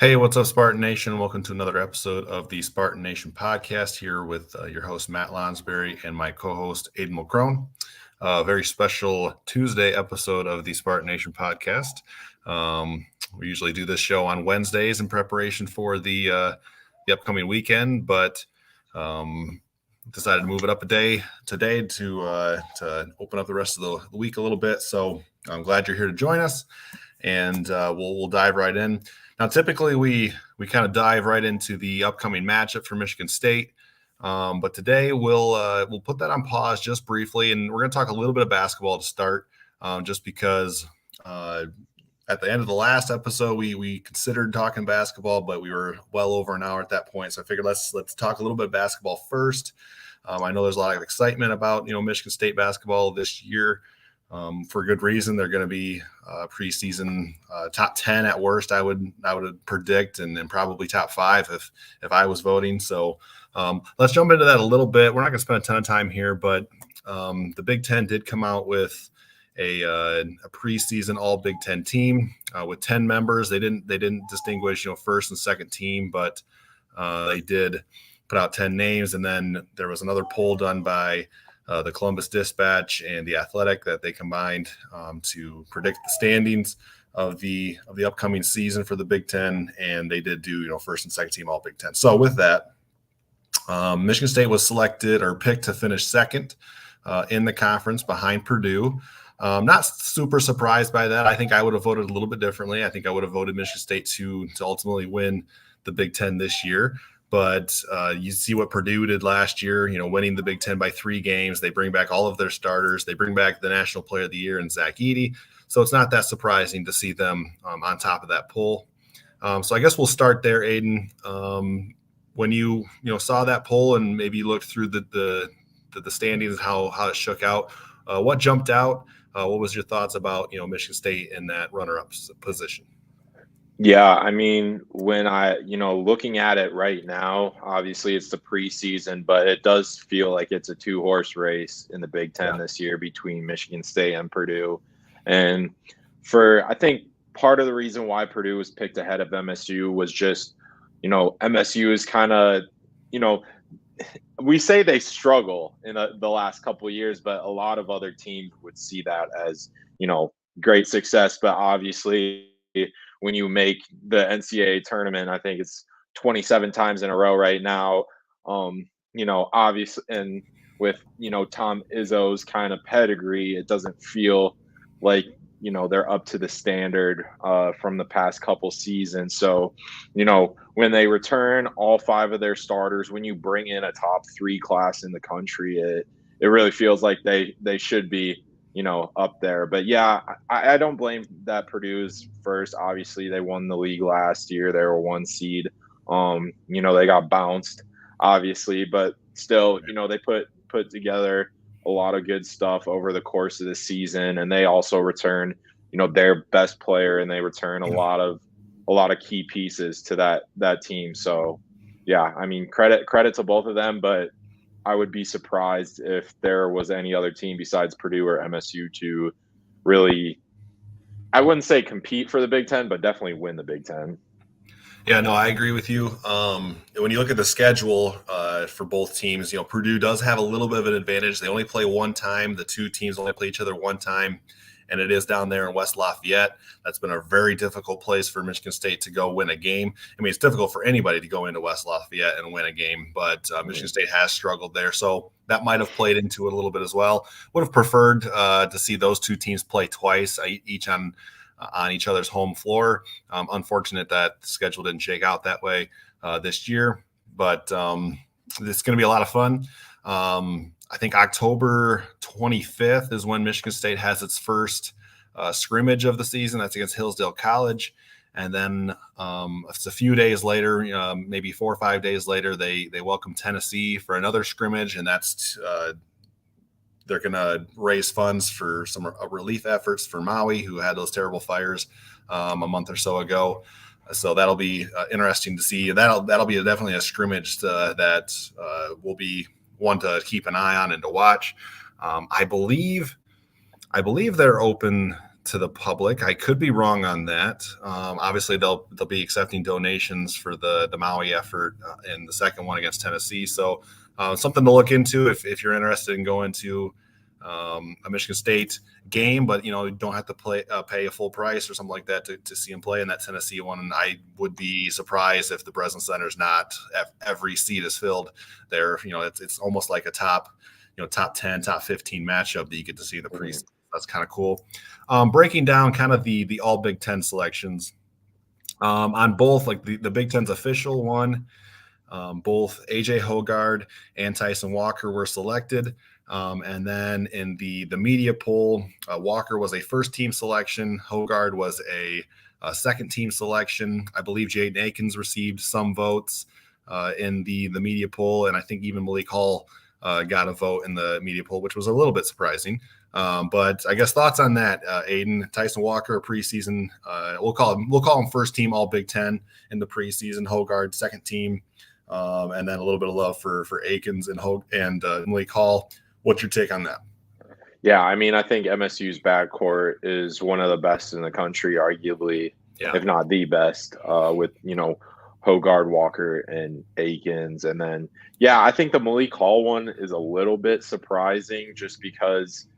Hey, what's up, Spartan Nation? Welcome to another episode of the Spartan Nation Podcast here with your host, Matt Lonsberry, and my co-host, Aiden Mulcrone. A very special Tuesday episode of the Spartan Nation Podcast. We usually do this show on Wednesdays in preparation for the upcoming weekend, but decided to move it up a day today to open up the rest of the week a little bit. So I'm glad you're here to join us, and we'll dive right in. Now, typically we kind of dive right into the upcoming matchup for Michigan State, but today we'll put that on pause just briefly, and we're going to talk a little bit of basketball to start, just because at the end of the last episode we considered talking basketball, but we were well over an hour at that point, so I figured let's talk a little bit of basketball first. I know there's a lot of excitement about Michigan State basketball this year. For good reason. They're going to be preseason top 10 at worst, I would predict, and probably top 5 if I was voting. So let's jump into that a little bit. We're not going to spend a ton of time here, but the Big Ten did come out with a preseason all Big Ten team with 10 members. They didn't distinguish first and second team, but they did put out 10 names, and then there was another poll done by the Columbus Dispatch and the Athletic that they combined to predict the standings of the upcoming season for the Big Ten, and they did do first and second team all Big Ten. So with that, Michigan State was selected or picked to finish second in the conference behind Purdue. Not super surprised by that. I think I would have voted a little bit differently. I think I would have voted Michigan State to ultimately win the Big Ten this year. But you see what Purdue did last year, winning the Big Ten by 3 games. They bring back all of their starters. They bring back the National Player of the Year in Zach Edey. So it's not that surprising to see them on top of that poll. So I guess we'll start there, Aiden. When you saw that poll and maybe you looked through the standings, how it shook out, what jumped out? What was your thoughts about Michigan State in that runner-up position? Yeah, I mean, when looking at it right now, obviously it's the preseason, but it does feel like it's a 2-horse race in the Big Ten this year between Michigan State and Purdue. And I think part of the reason why Purdue was picked ahead of MSU was just, MSU is kind of, we say they struggle in the last couple of years, but a lot of other teams would see that as, great success. But obviously, when you make the NCAA tournament, I think it's 27 times in a row right now. Obviously, and with Tom Izzo's kind of pedigree, it doesn't feel like they're up to the standard from the past couple seasons. So, when they return all 5 of their starters, when you bring in a top 3 class in the country, it really feels like they should be up there. But yeah, I don't blame that Purdue's first. Obviously, they won the league last year. They were 1 seed. They got bounced, obviously, but still, they put together a lot of good stuff over the course of the season, and they also return, their best player, and they return a lot of key pieces to that team. So, yeah, I mean, credit to both of them, but I would be surprised if there was any other team besides Purdue or MSU to really, I wouldn't say compete for the Big Ten, but definitely win the Big Ten. Yeah, no, I agree with you. When you look at the schedule for both teams, Purdue does have a little bit of an advantage. They only play one time. The 2 teams only play each other one time, and it is down there in West Lafayette. That's been a very difficult place for Michigan State to go win a game. I mean, it's difficult for anybody to go into West Lafayette and win a game, but Michigan State has struggled there. So that might have played into it a little bit as well. Would have preferred to see those 2 teams play twice, each on each other's home floor. Unfortunate that the schedule didn't shake out that way this year, but it's going to be a lot of fun. I think October 25th is when Michigan State has its first scrimmage of the season. That's against Hillsdale College. And then it's a few days later, maybe 4 or 5 days later, they welcome Tennessee for another scrimmage, and that's they're going to raise funds for some relief efforts for Maui, who had those terrible fires a month or so ago. So that'll be interesting to see. That'll be definitely a scrimmage that will be one to keep an eye on and to watch. I believe they're open to the public. I could be wrong on that. Obviously, they'll be accepting donations for the Maui effort and the second one against Tennessee. So something to look into if you're interested in going to a Michigan State game, but you don't have to pay a full price or something like that to see him play in that Tennessee one. And I would be surprised if the Breslin Center is not every seat is filled there. It's almost like a top 10, top 15 matchup that you get to see in the preseason. That's kind of cool. Breaking down kind of the all Big Ten selections on both, like the Big Ten's official one, both AJ Hoggard and Tyson Walker were selected. And then in the media poll, Walker was a first-team selection. Hoggard was a second-team selection. I believe Jaden Akins received some votes in the media poll, and I think even Malik Hall got a vote in the media poll, which was a little bit surprising. But I guess thoughts on that, Aiden. Tyson Walker, preseason. We'll call him first-team All Big Ten in the preseason. Hoggard, second-team, and then a little bit of love for Akins and Malik Hall. What's your take on that? Yeah, I mean, I think MSU's backcourt is one of the best in the country, arguably, if not the best, with, Hoggard, Walker, and Akins. And then, I think the Malik Hall one is a little bit surprising just because,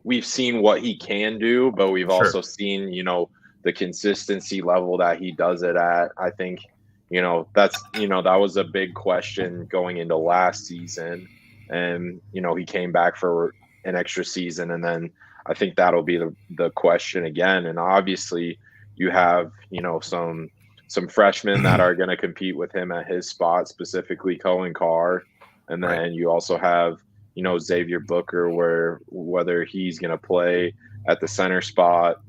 we've seen what he can do, but we've also seen, the consistency level that he does it at. I think, that was a big question going into last season. And, he came back for an extra season. And then I think that'll be the question again. And obviously you have, some freshmen that are going to compete with him at his spot, specifically Cohen Carr. And then you also have, Xavier Booker, whether he's going to play at the center spot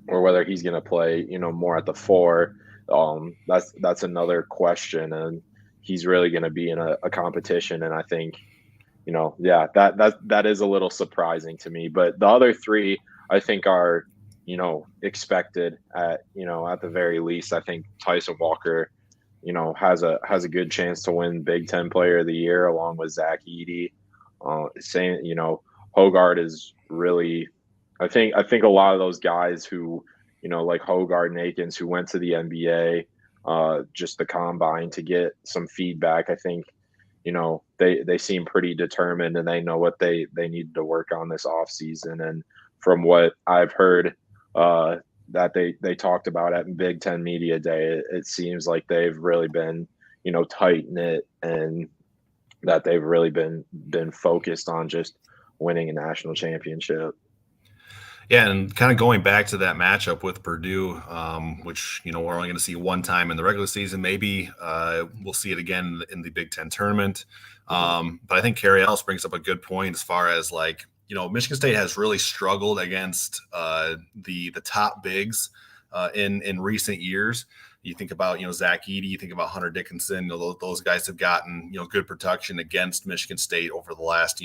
or whether he's going to play, more at the 4. That's another question. And he's really going to be in a competition. And I think, that is a little surprising to me. But the other 3, I think, are, expected at the very least. I think Tyson Walker, has a good chance to win Big Ten Player of the Year along with Zach Edey. Hoggard is really, I think a lot of those guys who, like Hoggard and Akins, who went to the NBA, just the combine to get some feedback. I think, they seem pretty determined and they know what they need to work on this off season. And from what I've heard, that they talked about at Big Ten Media Day, it seems like they've really been, tight knit and that they've really been focused on just winning a national championship. Yeah, and kind of going back to that matchup with Purdue, which, we're only going to see one time in the regular season. Maybe we'll see it again in the Big Ten tournament. But I think Carrie Ellis brings up a good point as far as Michigan State has really struggled against the top bigs in recent years. You think about, Zach Edey, you think about Hunter Dickinson, those guys have gotten, good production against Michigan State over the last,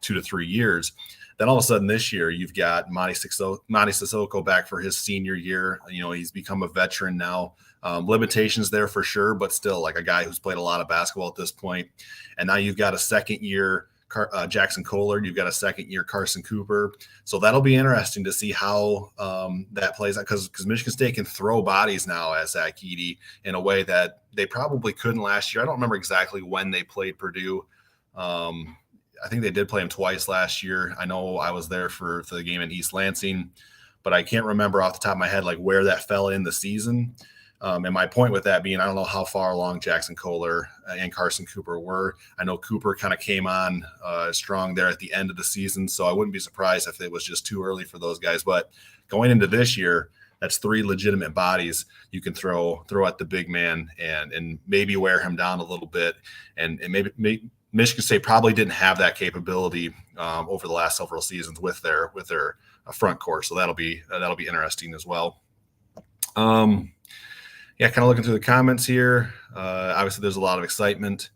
2 to 3 years. Then all of a sudden this year, you've got Monty Sissoko back for his senior year. He's become a veteran now. Limitations there for sure, but still like a guy who's played a lot of basketball at this point. And now you've got a second-year Jackson Kohler. You've got a second-year Carson Cooper. So that'll be interesting to see how that plays out because Michigan State can throw bodies now as Zach Edey in a way that they probably couldn't last year. I don't remember exactly when they played Purdue. I think they did play him twice last year. I know I was there for the game in East Lansing, but I can't remember off the top of my head where that fell in the season. And my point with that being, I don't know how far along Jackson Kohler and Carson Cooper were. I know Cooper kind of came on strong there at the end of the season, so I wouldn't be surprised if it was just too early for those guys. But going into this year, that's 3 legitimate bodies you can throw at the big man and maybe wear him down a little bit. And maybe Michigan State probably didn't have that capability over the last several seasons with their front court. So that'll be interesting as well. Kind of looking through the comments here. Obviously, there's a lot of excitement,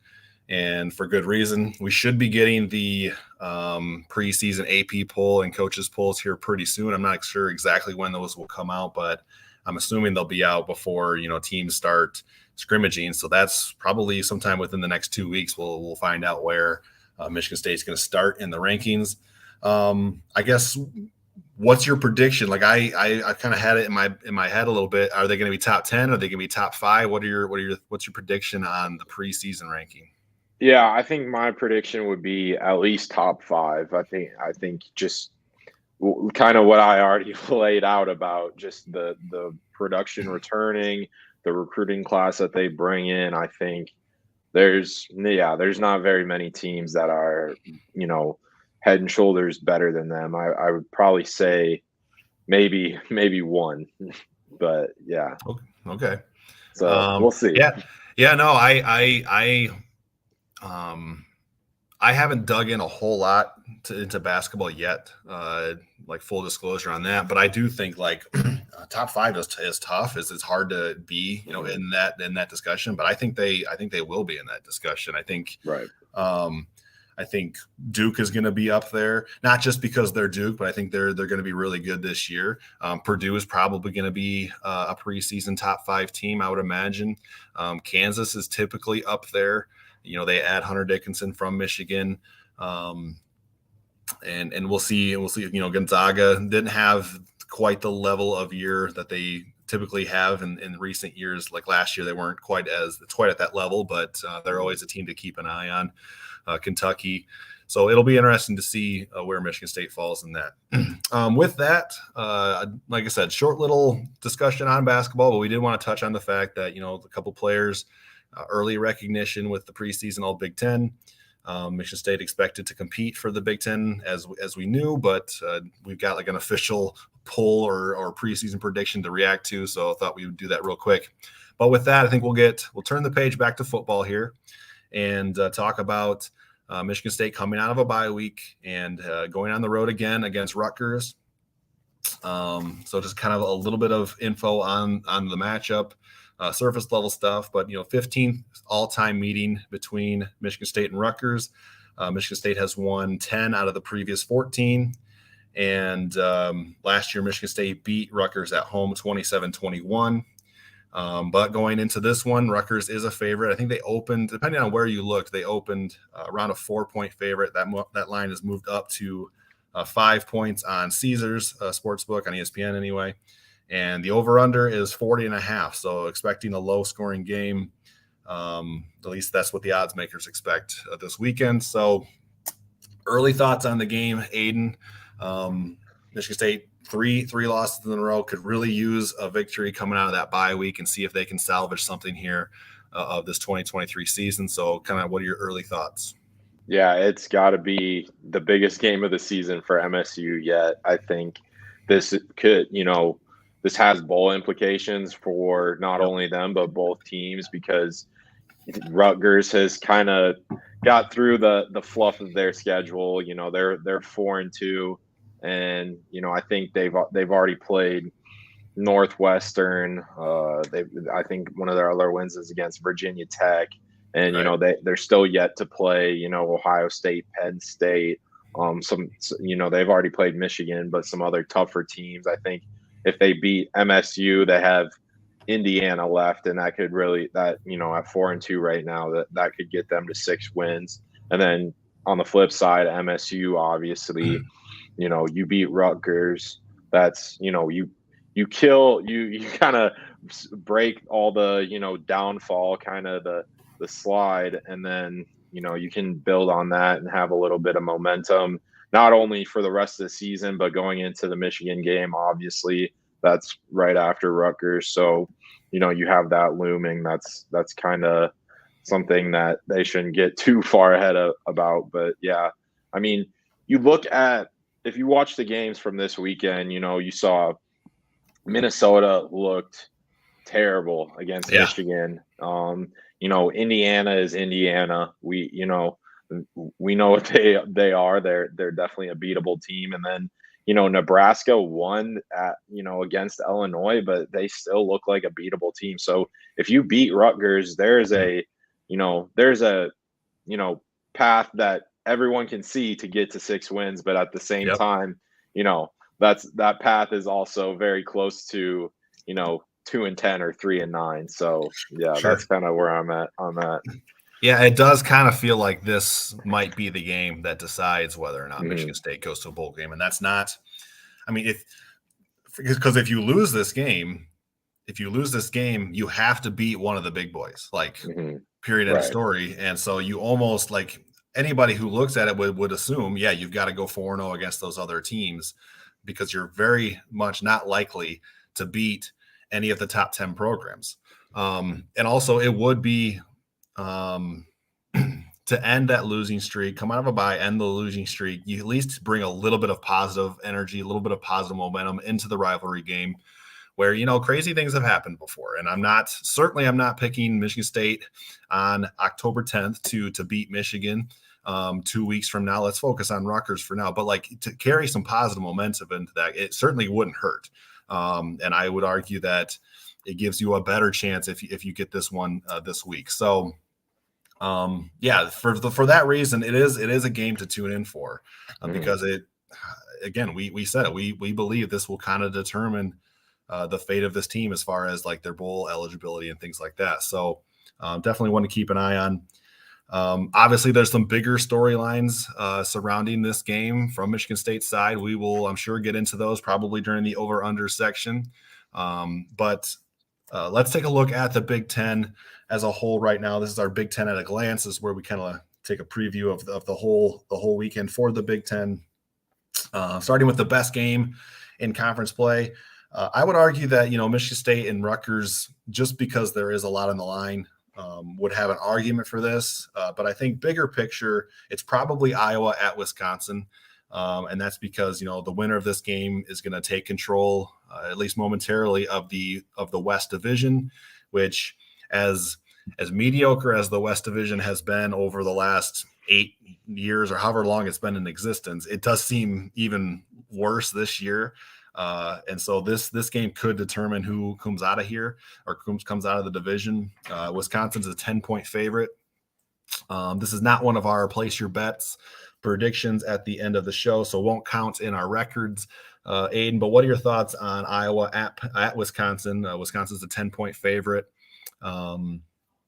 and for good reason. We should be getting the preseason AP poll and coaches polls here pretty soon. I'm not sure exactly when those will come out, but I'm assuming they'll be out before teams start scrimmaging. So that's probably sometime within the next 2 weeks. We'll find out where Michigan State's going to start in the rankings. I guess what's your prediction? Like I kind of had it in my head a little bit. Are they going to be top 10? Are they going to be top 5? What's your prediction on the preseason ranking? Yeah, I think my prediction would be at least top 5. I think just kind of what I already laid out about just the production returning, the recruiting class that they bring in. I think there's not very many teams that are, head and shoulders better than them. I would probably say maybe one, but yeah. Okay. So we'll see. Yeah. No, I haven't dug in a whole lot into basketball yet. Like full disclosure on that, but I do think like top 5 is tough. It's hard to be, in that discussion. But I think they will be in that discussion. I think right. I think Duke is going to be up there, not just because they're Duke, but I think they're going to be really good this year. Purdue is probably going to be a preseason top 5 team, I would imagine. Kansas is typically up there. They add Hunter Dickinson from Michigan, and we'll see. Gonzaga didn't have quite the level of year that they typically have in recent years. Like last year, they weren't quite at that level, but they're always a team to keep an eye on. Kentucky. So it'll be interesting to see where Michigan State falls in that. With that, like I said, short little discussion on basketball, but we did want to touch on the fact that, a couple players, early recognition with the preseason All Big Ten. Michigan State expected to compete for the Big Ten as we knew, but we've got like an official poll or preseason prediction to react to. So I thought we would do that real quick. But with that, I think we'll turn the page back to football here and talk about Michigan State coming out of a bye week and going on the road again against Rutgers. So just kind of a little bit of info on the matchup, surface level stuff, but 15th all-time meeting between Michigan State and Rutgers. Michigan State has won 10 out of the previous 14. And last year, Michigan State beat Rutgers at home 27-21. But going into this one, Rutgers is a favorite. I think they opened, depending on where you looked, they opened around a 4-point favorite. That line has moved up to 5 points on Caesars Sportsbook, on ESPN anyway. And the over-under is 40.5. So expecting a low-scoring game. At least that's what the odds makers expect this weekend. So early thoughts on the game, Aiden. Michigan State, three losses in a row, could really use a victory coming out of that bye week and see if they can salvage something here of this 2023 season. So kind of what are your early thoughts? Yeah, it's got to be the biggest game of the season for MSU yet. I think this could, this has bowl implications for not only them, but both teams, because Rutgers has kind of got through the fluff of their schedule. They're 4-2. And I think they've already played Northwestern. I think one of their other wins is against Virginia Tech, and right. they're still yet to play Ohio State, Penn State. They've already played Michigan, but some other tougher teams. I think if they beat MSU, they have Indiana left, and that could really at 4-2 right now, that could get them to 6 wins. And then on the flip side, MSU obviously. You beat Rutgers. That's, you kind of break all the, downfall, kind of the slide. And then, you can build on that and have a little bit of momentum, not only for the rest of the season, but going into the Michigan game. Obviously, that's right after Rutgers. So, you have that looming. That's kind of something that they shouldn't get too far ahead about. But yeah, I mean, you look at, if you watch the games from this weekend, you saw Minnesota looked terrible against Michigan. Indiana is Indiana. We know what they are. They're definitely a beatable team. And then, Nebraska won against Illinois, but they still look like a beatable team. So if you beat Rutgers, there's a path that everyone can see to get to 6 wins, but at the same time, that path is also very close to 2-10 or 3-9. So yeah, sure. That's kind of where I'm at on that. Yeah, it does kind of feel like this might be the game that decides whether or not Michigan State goes to a bowl game, and that's not I mean, because if you lose this game, you have to beat one of the big boys, like period, end of story. And so you almost, like, anybody who looks at it would assume, yeah, you've got to go 4-0 against those other teams, because you're very much not likely to beat any of the top 10 programs. And also it would be to end that losing streak, come out of a bye, end the losing streak, you at least bring a little bit of positive energy, a little bit of positive momentum into the rivalry game, where, crazy things have happened before. And I'm not picking Michigan State on October 10th to beat Michigan 2 weeks from now. Let's focus on Rutgers for now. But, like, to carry some positive momentum into that, it certainly wouldn't hurt. And I would argue that it gives you a better chance if you get this one this week. So, for that reason, it is a game to tune in for, because we said it. We believe this will kind of determine the fate of this team as far as, like, their bowl eligibility and things like that. So definitely want to keep an eye on. Obviously, there's some bigger storylines surrounding this game from Michigan State's side. We will, I'm sure, get into those probably during the over-under section. But let's take a look at the Big Ten as a whole right now. This is our Big Ten at a glance. This is where we kind of take a preview of the whole weekend for the Big Ten, starting with the best game in conference play. I would argue that, Michigan State and Rutgers, just because there is a lot on the line, would have an argument for this. But I think bigger picture, it's probably Iowa at Wisconsin. And that's because, the winner of this game is going to take control, at least momentarily, of the West Division, which, as mediocre as the West Division has been over the last 8 years or however long it's been in existence, it does seem even worse this year. And so this game could determine who comes out of here or comes out of the division. Wisconsin's a 10-point favorite. This is not one of our place your bets predictions at the end of the show, so won't count in our records, Aiden. But what are your thoughts on Iowa at Wisconsin? Wisconsin's a 10-point favorite.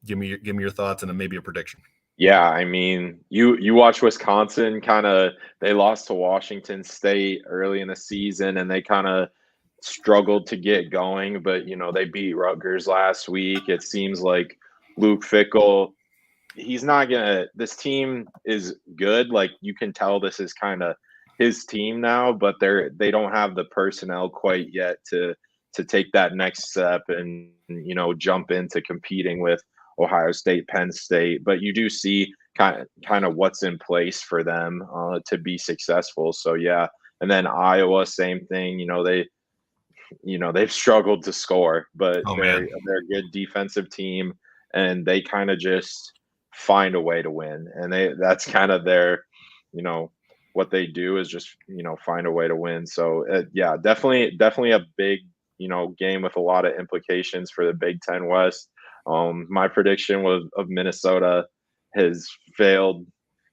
Give me your thoughts and then maybe a prediction. Yeah, I mean, you watch Wisconsin, they lost to Washington State early in the season, and they kind of struggled to get going, but, they beat Rutgers last week. It seems like Luke Fickell, this team is good. Like, you can tell this is kind of his team now, but they don't have the personnel quite yet to take that next step and, jump into competing with Ohio State, Penn State. But you do see kind of what's in place for them to be successful. So, yeah. And then Iowa, same thing. They've struggled to score, but they're a good defensive team, and they kind of just find a way to win. And that's kind of their, what they do is just, find a way to win. So, definitely a big, game with a lot of implications for the Big Ten West. My prediction of Minnesota has failed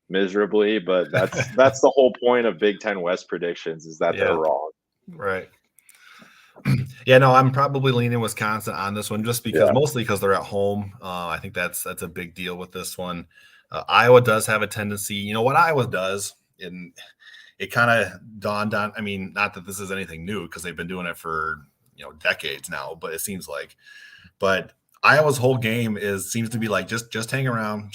miserably, but that's the whole point of Big Ten West predictions, is that they're wrong. Right. Yeah, no, I'm probably leaning Wisconsin on this one, just because mostly because they're at home. I think that's a big deal with this one. Iowa does have a tendency, what Iowa does, and it kind of dawned on, I mean, not that this is anything new because they've been doing it for, decades now, but it seems like, but Iowa's whole game seems to be like, just hang around,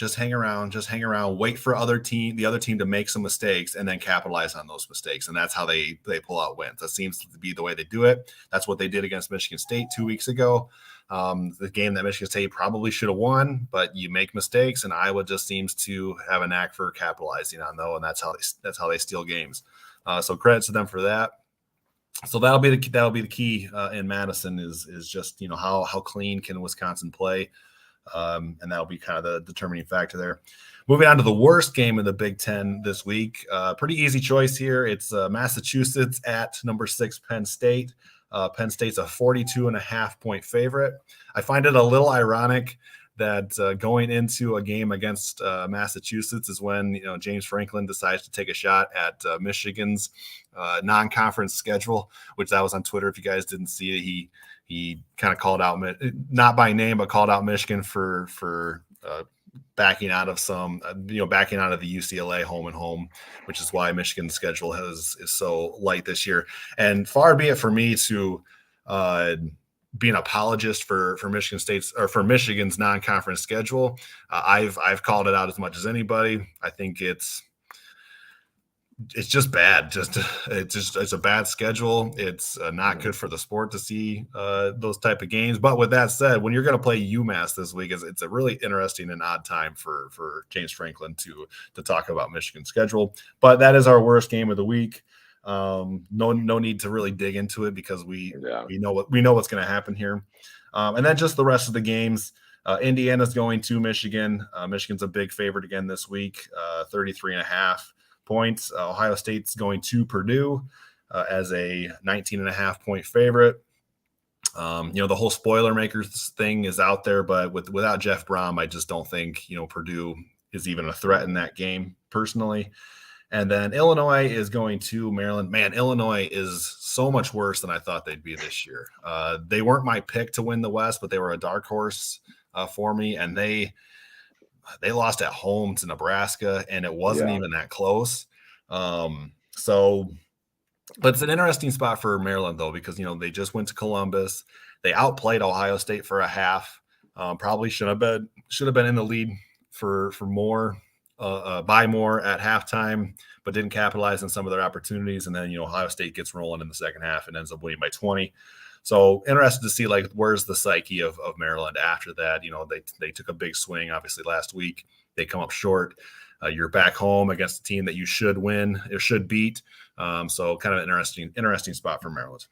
wait for the other team to make some mistakes and then capitalize on those mistakes. And that's how they pull out wins. That seems to be the way they do it. That's what they did against Michigan State 2 weeks ago. The game that Michigan State probably should have won, but you make mistakes, and Iowa just seems to have a knack for capitalizing on those, and that's how they steal games. So credit to them for that. So that'll be the key in Madison is just, how clean can Wisconsin play, and that'll be kind of the determining factor there. Moving on to the worst game in the Big Ten this week, pretty easy choice here. It's Massachusetts at number 6 Penn State. Penn State's a 42.5-point favorite. I find it a little ironic that going into a game against Massachusetts is when James Franklin decides to take a shot at Michigan's non-conference schedule, which that was on Twitter. If you guys didn't see it, he kind of called out, not by name, but called out Michigan for backing out of backing out of the UCLA home and home, which is why Michigan's schedule is so light this year. And far be it for me to be an apologist for Michigan State's or for Michigan's non-conference schedule. I've called it out as much as anybody. I think it's just bad. It's a bad schedule. It's not good for the sport to see those type of games. But with that said, when you're going to play UMass this week, it's a really interesting and odd time for James Franklin to talk about Michigan's schedule. But that is our worst game of the week. No need to really dig into it because we know what's going to happen here. And then just the rest of the games. Indiana's going to Michigan. Michigan's a big favorite again this week, 33.5 points. Ohio State's going to Purdue as a 19.5 point favorite. The whole spoiler makers thing is out there, but without Jeff Brom, I just don't think, Purdue is even a threat in that game personally. And then Illinois is going to Maryland. Man, Illinois is so much worse than I thought they'd be this year. They weren't my pick to win the West, but they were a dark horse for me. And they lost at home to Nebraska, and it wasn't even that close. But it's an interesting spot for Maryland, though, because, they just went to Columbus. They outplayed Ohio State for a half. Probably should have been in the lead for more, by more at halftime, but didn't capitalize on some of their opportunities. And then, Ohio State gets rolling in the second half and ends up winning by 20. So interested to see, where's the psyche of Maryland after that. They took a big swing, obviously, last week. They come up short. You're back home against a team that you should win or should beat. So kind of an interesting spot for Maryland.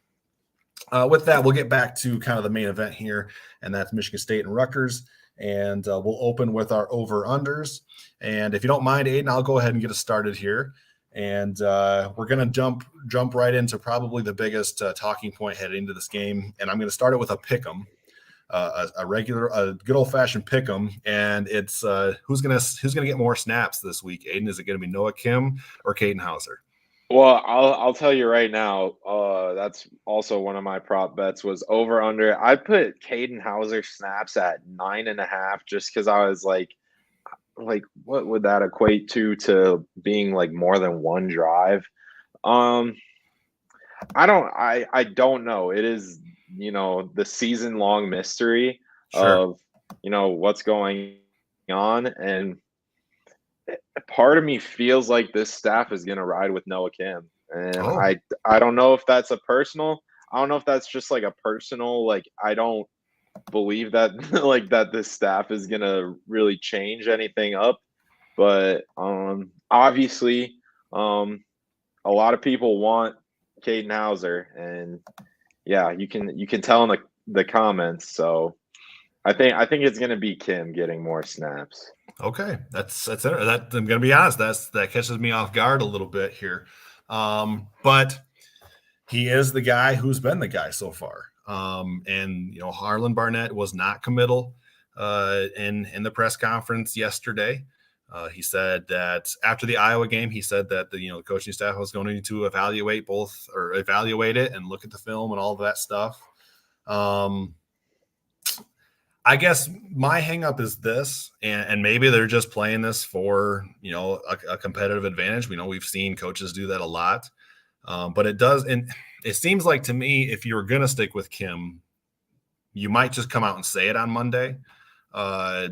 With that, we'll get back to kind of the main event here, and that's Michigan State and Rutgers. And we'll open with our over-unders. And if you don't mind, Aiden, I'll go ahead and get us started here. And we're going to jump right into probably the biggest talking point heading into this game. And I'm going to start it with a pick'em, a good old fashioned pick'em. And it's who's going to get more snaps this week? Aiden, is it going to be Noah Kim or Caden Hauser? Well, I'll tell you right now. That's also one of my prop bets was over under. I put Caden Hauser snaps at 9.5 just because I was like, what would that equate to being more than one drive? I don't know. It is, the season long mystery of, what's going on. And part of me feels like this staff is going to ride with Noah Kim. And I don't know if that's I don't know if that's just a personal, I don't believe that that this staff is gonna really change anything up, but obviously a lot of people want Caden Hauser, and you can tell in the comments. So I think it's gonna be Kim getting more snaps. Okay, that's it. That I'm gonna be honest, that catches me off guard a little bit here, but he is the guy who's been the guy so far. And Harlan Barnett was not committal in the press conference yesterday. He said that after the Iowa game, he said that the coaching staff was going to evaluate it and look at the film and all of that stuff. I guess my hang up is this, and maybe they're just playing this for a competitive advantage. We've seen coaches do that a lot. But it does, and it seems like to me, if you're going to stick with Kim, you might just come out and say it on Monday. I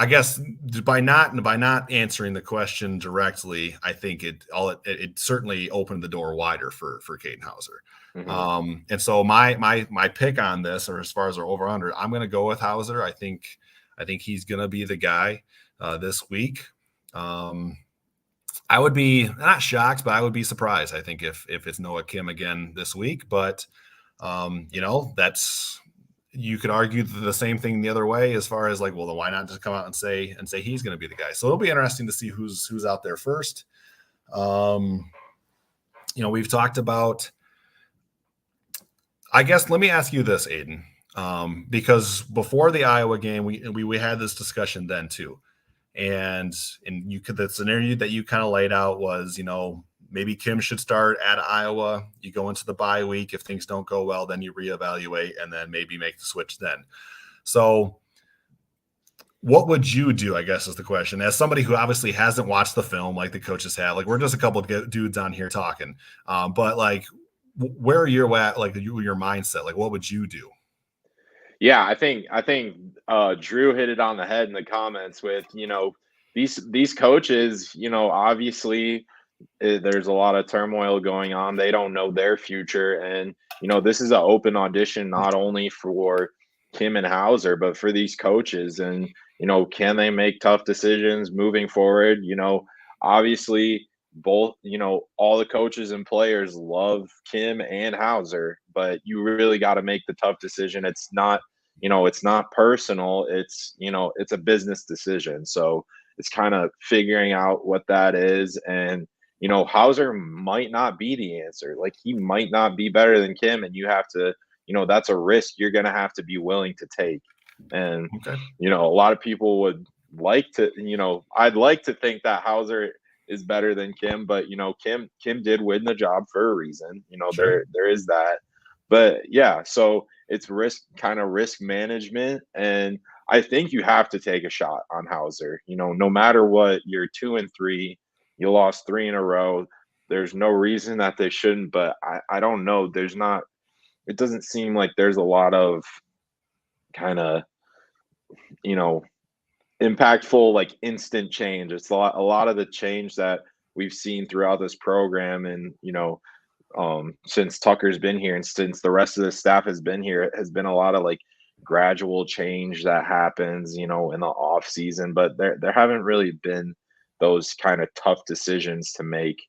guess by not answering the question directly, I think it certainly opened the door wider for Caden Hauser. Mm-hmm. And so my pick on this, or as far as our over under, I'm going to go with Hauser. I think he's going to be the guy this week. I would be not shocked, but I would be surprised, I think, if it's Noah Kim again this week. But, that's you could argue the same thing the other way as far as then why not just come out and say he's going to be the guy? So it'll be interesting to see who's out there first. We've talked about, I guess, let me ask you this, Aiden, because before the Iowa game, we had this discussion then too. And the scenario that you kind of laid out was, maybe Kim should start at Iowa. You go into the bye week. If things don't go well, then you reevaluate and then maybe make the switch then. So what would you do, I guess, is the question. As somebody who obviously hasn't watched the film like the coaches have, like we're just a couple of dudes on here talking. But like, where are you at? Like your mindset, like what would you do? Yeah, I think Drew hit it on the head in the comments with, these coaches, obviously there's a lot of turmoil going on. They don't know their future, and this is an open audition not only for Kim and Hauser, but for these coaches. And can they make tough decisions moving forward? Obviously both, all the coaches and players love Kim and Hauser, but you really got to make the tough decision. It's not personal. It's a business decision. So it's kind of figuring out what that is. And Hauser might not be the answer. Like, he might not be better than Kim, and you have to, that's a risk you're going to have to be willing to take. And Okay. a lot of people would like to, I'd like to think that Hauser is better than Kim, but Kim did win the job for a reason. Sure. There is that. But yeah, so it's risk management, and I think you have to take a shot on Hauser. No matter what, you're 2-3, you lost 3 in a row. There's no reason that they shouldn't, but I don't know. It doesn't seem like there's a lot of kind of, you know, impactful, like, instant change. It's a lot of the change that we've seen throughout this program, and since Tucker's been here and since the rest of the staff has been here, it has been a lot of like gradual change that happens, in the off season. But there haven't really been those kind of tough decisions to make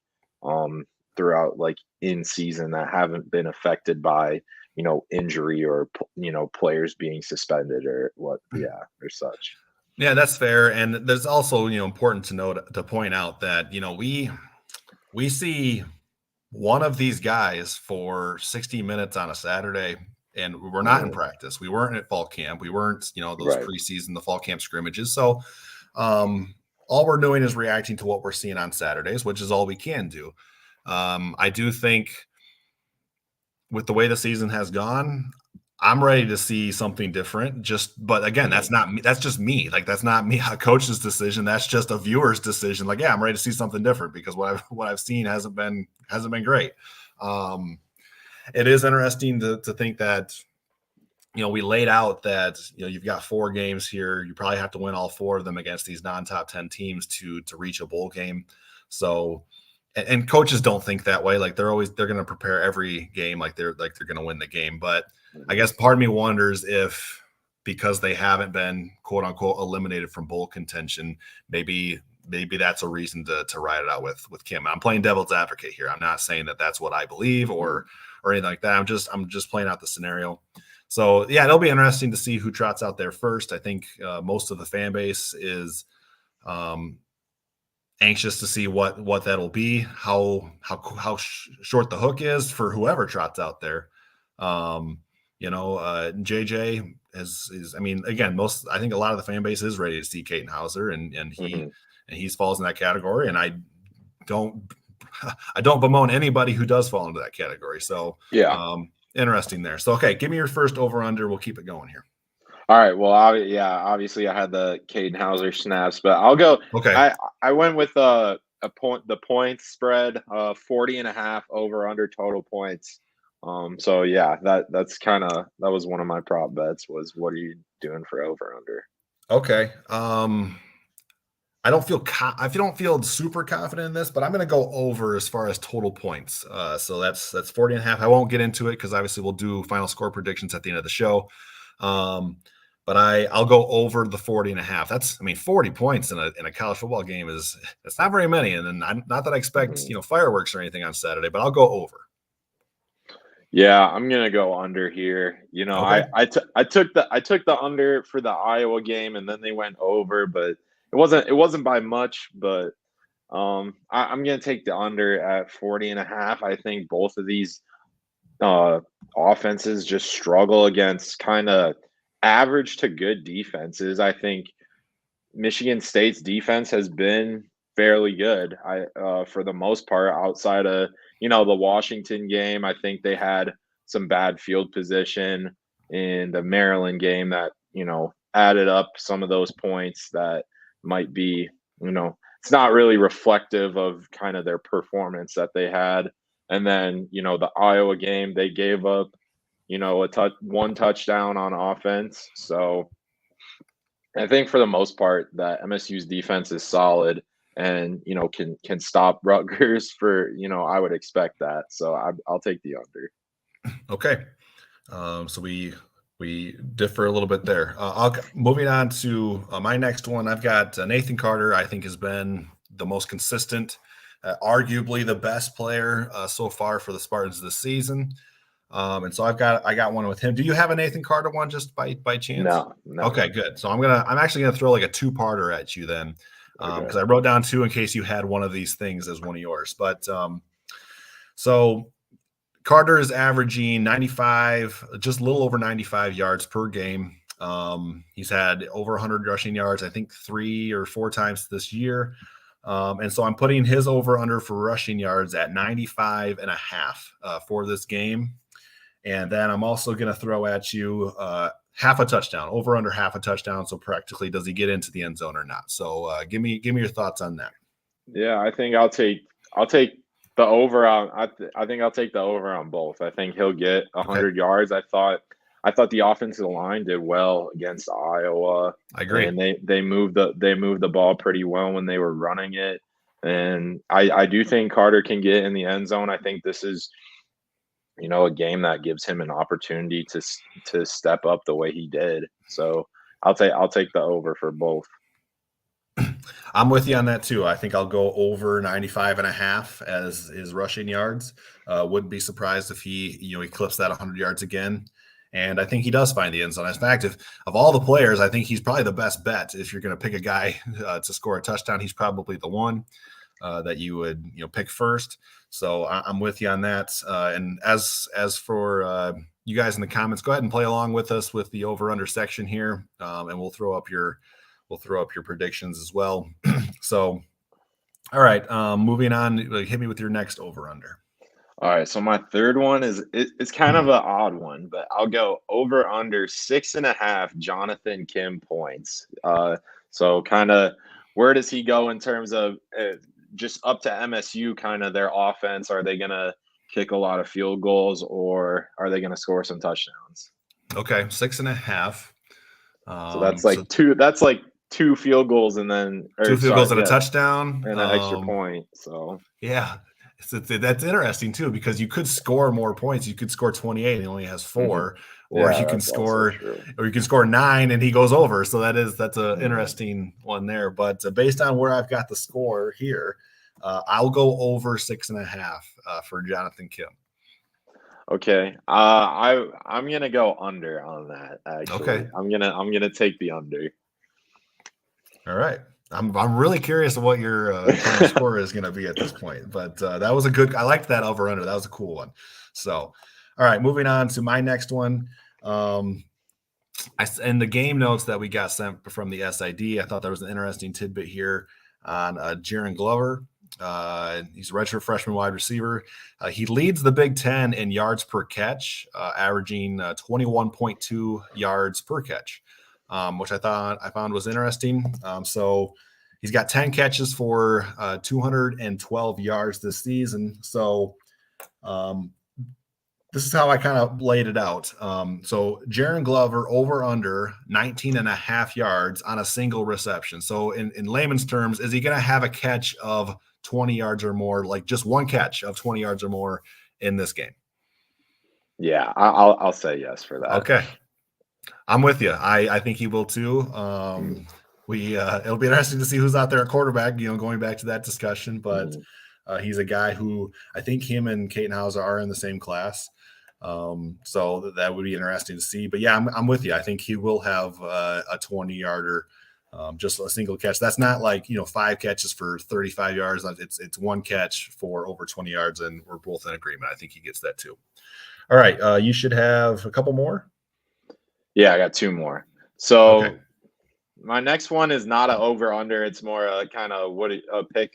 throughout, like, in season, that haven't been affected by injury or players being suspended or what, yeah, or such. Yeah, that's fair. And there's also, important to point out that, we see one of these guys for 60 minutes on a Saturday, and we're not in Mhm. practice. We weren't at fall camp. We weren't, those Right. preseason, the fall camp scrimmages. So all we're doing is reacting to what we're seeing on Saturdays, which is all we can do. I do think with the way the season has gone, I'm ready to see something different. But again, that's Mhm. not me. That's just me. Like, that's not me, a coach's decision. That's just a viewer's decision. Like, yeah, I'm ready to see something different because what I've seen hasn't been great. Um, it is interesting to think that, we laid out that, you've got 4 games here. You probably have to win all 4 of them against these non-top 10 teams to reach a bowl game. So, and coaches don't think that way. Like, they're going to prepare every game like they're going to win the game. But I Mhm. guess part of me wonders if, because they haven't been quote unquote eliminated from bowl contention, maybe that's a reason to ride it out with Kim. I'm playing devil's advocate here. I'm not saying that that's what I believe or anything like that. I'm just playing out the scenario. So yeah, it'll be interesting to see who trots out there first. I think most of the fan base is um, anxious to see what that'll be, short the hook is for whoever trots out there. JJ is I mean, again, I think a lot of the fan base is ready to see Caden Hauser, and Mhm. he falls in that category, and don't I don't bemoan anybody who does fall into that category. So Yeah. interesting there. So okay, give me your first over under. We'll keep it going here. All right. Well, yeah, obviously I had the Caden Hauser snaps, but I'll go. Okay. I went with the points spread, 40.5 over under total points. So yeah, that was one of my prop bets, was what are you doing for over under? Okay. I don't feel super confident in this, but I'm going to go over as far as total points. So that's 40.5. I won't get into it because obviously we'll do final score predictions at the end of the show. But I'll go over the 40.5. That's, 40 points in a college football game it's not very many. And then not that I expect, Mhm. fireworks or anything on Saturday, but I'll go over. Yeah, I'm gonna go under here. Okay. I took the under for the Iowa game, and then they went over, but it wasn't by much. But I'm gonna take the under at 40.5. I think both of these uh, offenses just struggle against kind of average to good defenses. I think Michigan State's defense has been fairly good. For the most part, outside of the Washington game, I think they had some bad field position in the Maryland game that added up some of those points that might be, it's not really reflective of kind of their performance that they had. And then, the Iowa game, they gave up, one touchdown on offense. So I think for the most part that MSU's defense is solid and, can stop Rutgers for, I would expect that. So I'll take the under. Okay. So we differ a little bit there. Moving on to my next one. I've got Nathan Carter. I think has been the most consistent, arguably the best player so far for the Spartans this season. And so I got one with him. Do you have a Nathan Carter one just by chance? No. Okay, good. So I'm actually gonna throw like a two-parter at you then, because I wrote down two in case you had one of these things as one of yours. But so Carter is averaging 95, just a little over 95 yards per game. He's had over 100 rushing yards, I think 3 or 4 times this year. And so I'm putting his over-under for rushing yards at 95.5 for this game. And then I'm also going to throw at you half a touchdown, over under half a touchdown. So practically, does he get into the end zone or not? So give me your thoughts on that. Yeah, I think I'll take the over on. I think I'll take the over on both. I think he'll get 100 yards. I thought the offensive line did well against Iowa. I agree. And they moved the ball pretty well when they were running it. And I do think Carter can get in the end zone. I think this is, a game that gives him an opportunity to step up the way he did. So I'll take the over for both. I'm with you on that too. I think I'll go over 95.5 as his rushing yards. Wouldn't be surprised if he clips that 100 yards again. And I think he does find the end zone. In fact, of all the players, I think he's probably the best bet. If you're going to pick a guy to score a touchdown, he's probably the one that you would pick first. So I'm with you on that. And as for you guys in the comments, go ahead and play along with us with the over/under section here, and we'll throw up your predictions as well. So, all right, moving on. Hit me with your next over/under. All right, so my third one it's kind of an odd one, but I'll go over under 6.5 Jonathan Kim points. So kind of where does he go in terms of just up to MSU, kind of their offense? Are they going to kick a lot of field goals or are they going to score some touchdowns? Okay, 6.5. So that's like two. That's like 2 field goals and then 2 field goals and a touchdown and an extra point. So yeah. That's interesting too, because you could score more points. You could score 28 and he only has 4, or you can score 9 and he goes over. So that's an interesting one there. But based on where I've got the score here, I'll go over 6.5 for Jonathan Kim. Okay, I'm gonna go under on that. Actually, okay, I'm gonna take the under. All right. I'm really curious of what your final score is going to be at this point, but that was I liked that over under. That was a cool one. So, all right, moving on to my next one. In the game notes that we got sent from the SID, I thought there was an interesting tidbit here on Jaron Glover. He's a redshirt freshman wide receiver. He leads the Big Ten in yards per catch, averaging 21.2 yards per catch. Which I found was interesting. So he's got 10 catches for 212 yards this season. So this is how I kind of laid it out. So Jaron Glover over under 19.5 yards on a single reception. So in layman's terms, is he going to have a catch of 20 yards or more, like just one catch of 20 yards or more in this game? Yeah, I'll say yes for that. Okay. I'm with you. I think he will too. It'll be interesting to see who's out there at quarterback, going back to that discussion, but he's a guy who I think him and Katenhauser are in the same class. So that would be interesting to see, but yeah, I'm with you. I think he will have a 20-yarder, just a single catch. That's not like, 5 catches for 35 yards. It's one catch for over 20 yards. And we're both in agreement. I think he gets that too. All right. You should have a couple more. Yeah, I got 2 more. So my next one is not an over/under. It's more a kind of a pick.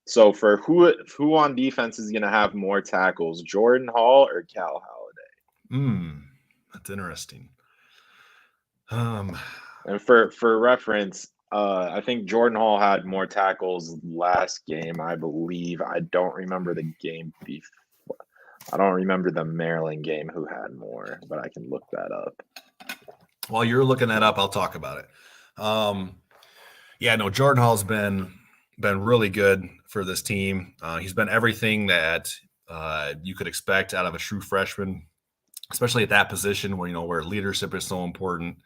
So for who on defense is going to have more tackles, Jordan Hall or Cal Holiday? That's interesting. And for reference, I think Jordan Hall had more tackles last game, I believe. I don't remember the game before. I don't remember the Maryland game who had more, but I can look that up. While you're looking that up, I'll talk about it. Jordan Hall's been really good for this team. He's been everything that you could expect out of a true freshman, especially at that position where leadership is so important.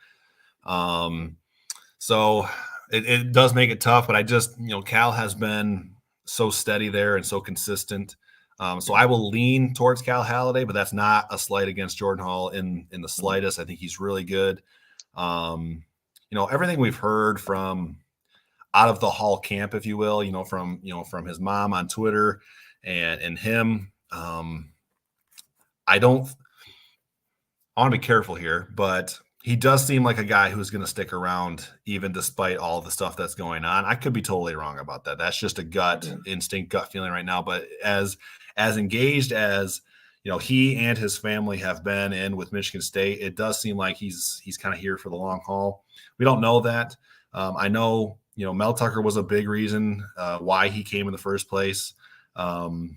So it does make it tough, but I just, Cal has been so steady there and so consistent. So I will lean towards Cal Halliday, but that's not a slight against Jordan Hall in the slightest. I think he's really good. Everything we've heard from out of the Hall camp, if you will, from his mom on Twitter and him, I want to be careful here, but he does seem like a guy who's going to stick around even despite all the stuff that's going on. I could be totally wrong about that. That's just a gut feeling right now. But as engaged as he and his family have been in with Michigan State, it does seem like he's kind of here for the long haul. We don't know that. I know Mel Tucker was a big reason why he came in the first place. So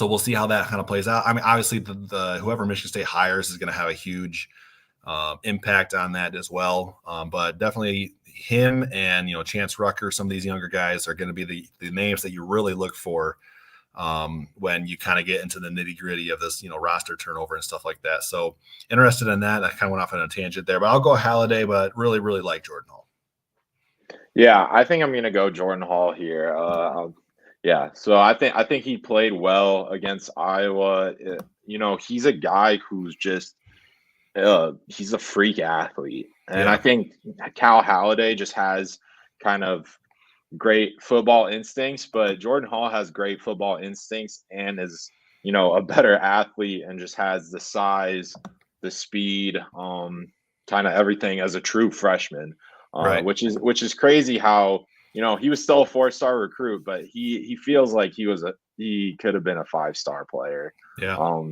we'll see how that kind of plays out. I mean, obviously, the whoever Michigan State hires is going to have a huge impact on that as well. But definitely him and Chance Rucker, some of these younger guys are going to be the names that you really look for when you kind of get into the nitty gritty of this roster turnover and stuff like that. So interested in that. I kind of went off on a tangent there, but I'll go Halliday, but really like Jordan Hall. Yeah, I think I'm going to go Jordan Hall here. So I think he played well against Iowa. He's a guy who's just he's a freak athlete, and I think Cal Halliday just has kind of great football instincts, but Jordan Hall has great football instincts and is a better athlete and just has the size, the speed, kind of everything as a true freshman. Right. Which is crazy how he was still a 4-star recruit, but he feels like he could have been a 5-star player. Yeah.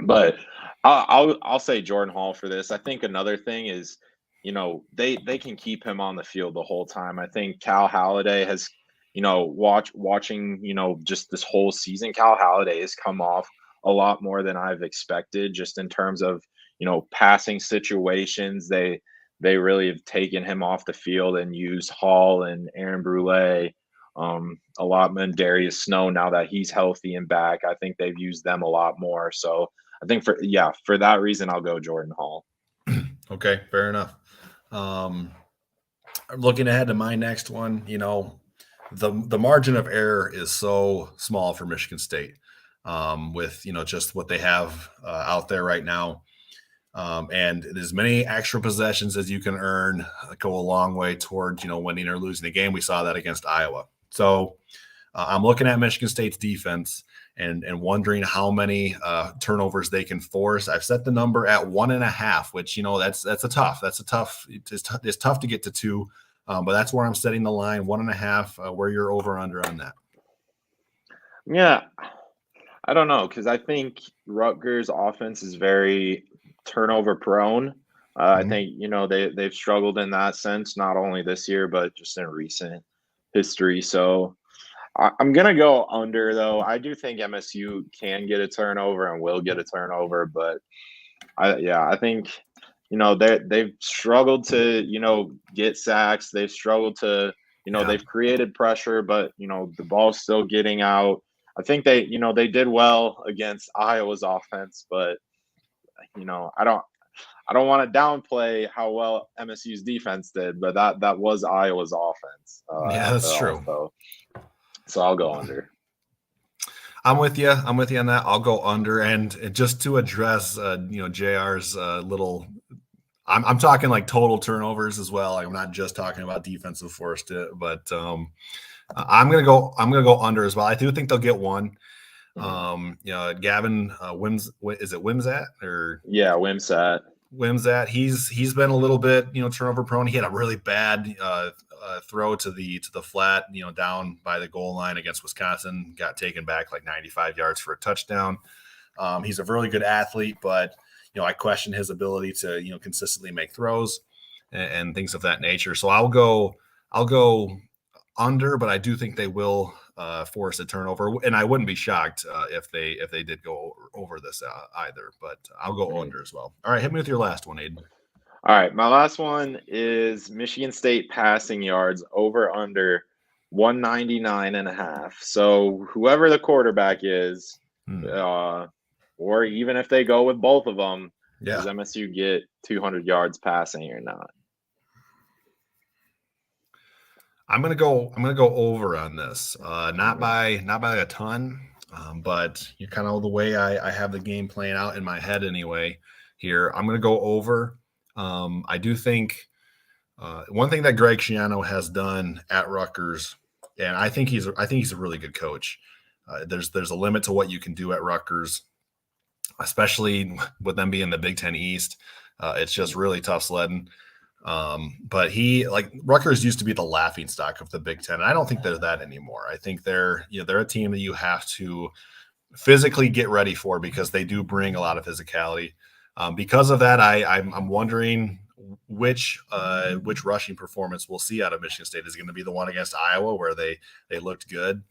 But I'll say Jordan Hall for this. I think another thing is they can keep him on the field the whole time. I think Cal Halliday has watching just this whole season, Cal Halliday has come off a lot more than I've expected, just in terms of passing situations. They really have taken him off the field and used Hall and Aaron Brule a lot, and Darius Snow, now that he's healthy and back. I think they've used them a lot more. So I think for that reason, I'll go Jordan Hall. Okay, fair enough. I'm looking ahead to my next one. The margin of error is so small for Michigan State with just what they have out there right now. And as many extra possessions as you can earn go a long way toward, winning or losing the game. We saw that against Iowa. So I'm looking at Michigan State's defense and wondering how many turnovers they can force. I've set the number at 1.5, which, it's tough to get to 2, but that's where I'm setting the line, 1.5, where you're over under on that. Yeah, I don't know, because I think Rutgers offense is very turnover prone. I think they've struggled in that sense, not only this year but just in recent history. So I'm gonna go under, though. I do think MSU can get a turnover and will get a turnover, but I think they've struggled to get sacks. They've struggled to they've created pressure, but the ball's still getting out. I think they did well against Iowa's offense, but I don't want to downplay how well MSU's defense did, but that was Iowa's offense. That's true. So I'll go under. I'm with you on that. I'll go under, and just to address JR's little. I'm talking like total turnovers as well. I'm not just talking about defensive forced it, but I'm gonna go under as well. I do think they'll get one. Gavin is it Wimsatt or Wimsatt? He's been a little bit turnover prone. He had a really bad throw to the flat down by the goal line against Wisconsin, got taken back like 95 yards for a touchdown. He's a really good athlete, but I question his ability to consistently make throws. and things of that nature. So I'll go under, but I do think they will force a turnover, and I wouldn't be shocked if they did go over this either. But I'll go under as well. All right, hit me with your last one, Aiden. All right, my last one is Michigan State passing yards over under 199.5. So whoever the quarterback is, or even if they go with both of them, does MSU get 200 yards passing or not? I'm gonna go over on this. Not by a ton, but you kind of the way I have the game playing out in my head anyway. Here, I'm gonna go over. I do think one thing that Greg Schiano has done at Rutgers, and I think he's a really good coach. There's a limit to what you can do at Rutgers, especially with them being the Big Ten East. It's just really tough sledding. But Rutgers used to be the laughingstock of the Big Ten. And I don't think they're that anymore. I think they're a team that you have to physically get ready for because they do bring a lot of physicality. Because of that, I'm wondering which rushing performance we'll see out of Michigan State. Is it going to be the one against Iowa where they looked good,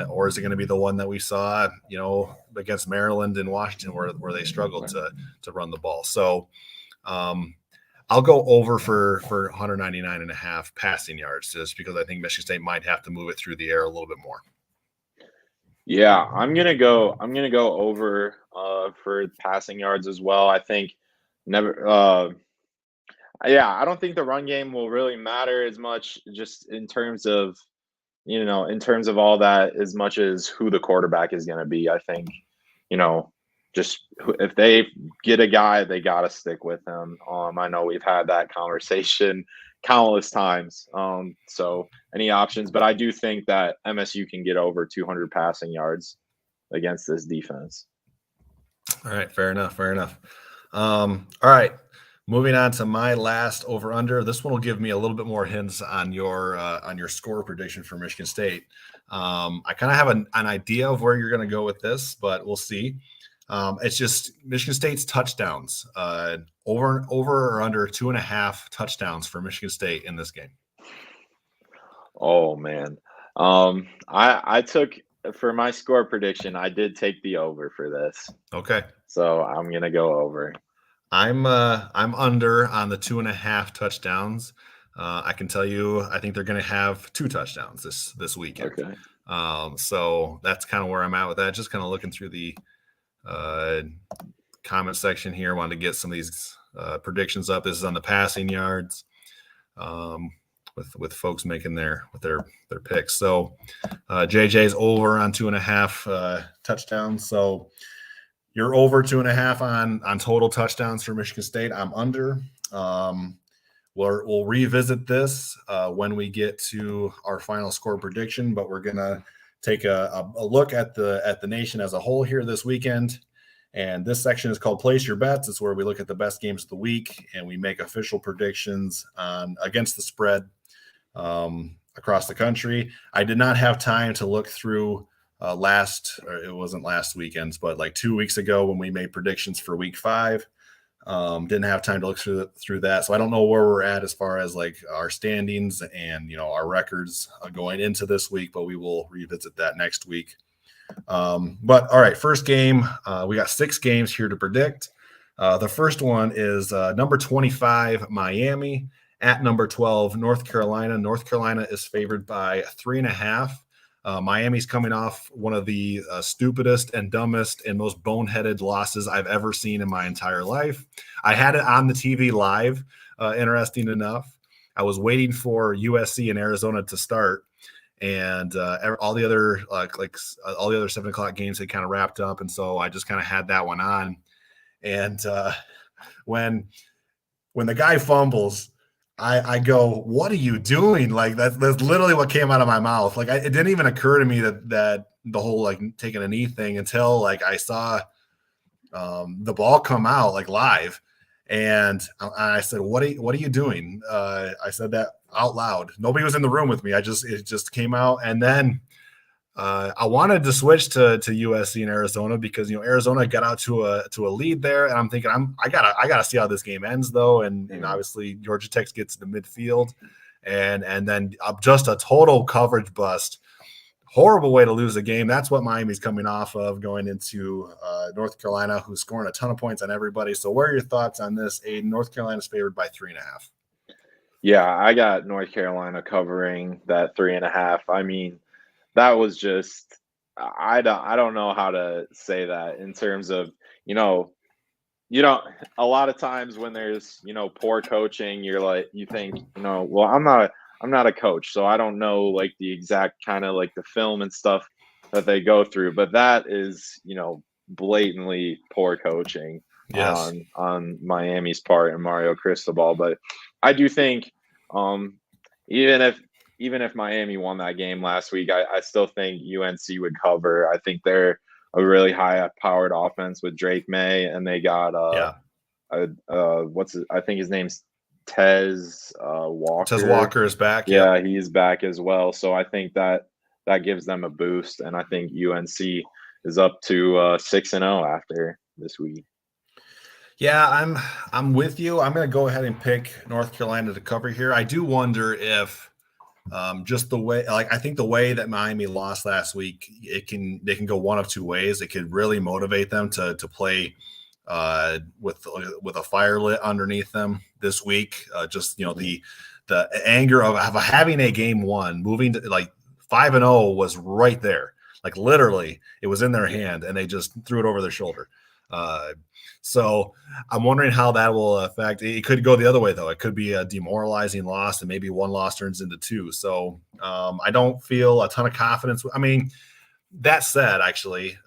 or is it going to be the one that we saw, against Maryland and Washington where they struggled to run the ball? So I'll go over for 199.5 passing yards just because I think Michigan State might have to move it through the air a little bit more. Yeah, I'm gonna go over for passing yards as well. I think I don't think the run game will really matter as much just in terms of all that as much as who the quarterback is going to be. I think, just if they get a guy, they got to stick with him. I know we've had that conversation countless times. So any options, but I do think that MSU can get over 200 passing yards against this defense. All right. Fair enough. All right. Moving on to my last over under. This one will give me a little bit more hints on your score prediction for Michigan State. I kind of have an idea of where you're going to go with this, but we'll see. It's just Michigan State's touchdowns, over or under 2.5 touchdowns for Michigan State in this game. Oh man. I took for my score prediction, I did take the over for this. Okay. So I'm going to go over. I'm under on the 2.5 touchdowns. I can tell you, I think they're going to have 2 touchdowns this weekend. Okay. So that's kind of where I'm at with that. Just kind of looking through the comment section here. Wanted to get some of these predictions up. This is on the passing yards, with folks making their picks. So JJ's over on 2.5 touchdowns. So you're over 2.5 on total touchdowns for Michigan State. I'm under. We'll revisit this when we get to our final score prediction, but we're gonna take a look at the nation as a whole here this weekend. And this section is called Place Your Bets. It's where we look at the best games of the week and we make official predictions against the spread across the country. I did not have time to look through it wasn't last weekend's, but like 2 weeks ago when we made predictions for week 5. Didn't have time to look through that. So I don't know where we're at as far as like our standings and, our records going into this week, but we will revisit that next week. But all right, first game, we got 6 games here to predict. The first one is number 25, Miami at number 12, North Carolina. North Carolina is favored by 3.5. Miami's coming off one of the stupidest and dumbest and most boneheaded losses I've ever seen in my entire life. I had it on the TV live, interesting enough. I was waiting for USC and Arizona to start, and all the other all the other 7 o'clock games had kind of wrapped up, and so I just kind of had that one on. And when the guy fumbles, I go, what are you doing? Like that's literally what came out of my mouth. Like it didn't even occur to me that the whole like taking a knee thing until like I saw the ball come out like live, and I said, what are you doing? I said that out loud. Nobody was in the room with me. It just came out, and then I wanted to switch to USC and Arizona because Arizona got out to a lead there, and I'm thinking I gotta see how this game ends though, and obviously Georgia Tech gets to midfield, and then just a total coverage bust. Horrible way to lose a game. That's what Miami's coming off of going into North Carolina, who's scoring a ton of points on everybody. So what are your thoughts on this? Aiden, North Carolina's favored by 3.5. Yeah, I got North Carolina covering that 3.5. I mean, that was just I don't know how to say that in terms of, a lot of times when there's, poor coaching, you think, well, I'm not a coach, so I don't know like the exact kind of like the film and stuff that they go through, but that is, blatantly poor coaching Yes. on Miami's part and Mario Cristobal. But I do think even if Miami won that game last week, I still think UNC would cover. I think they're a really high-powered offense with Drake May, and they got I think his name's Tez Walker. Tez Walker is back. Yeah, he's back as well. So I think that gives them a boost, and I think UNC is up to 6-0 after this week. Yeah, I'm with you. I'm going to go ahead and pick North Carolina to cover here. I do wonder if just the way, I think the way that Miami lost last week, they can go one of two ways. It could really motivate them to play with a fire lit underneath them this week. The anger of having a game one, moving to 5-0 was right there. Like literally, it was in their hand, and they just threw it over their shoulder. So I'm wondering how that will affect. It could go the other way, though. It could be a demoralizing loss, and maybe one loss turns into two. So I don't feel a ton of confidence. I mean, that said, actually,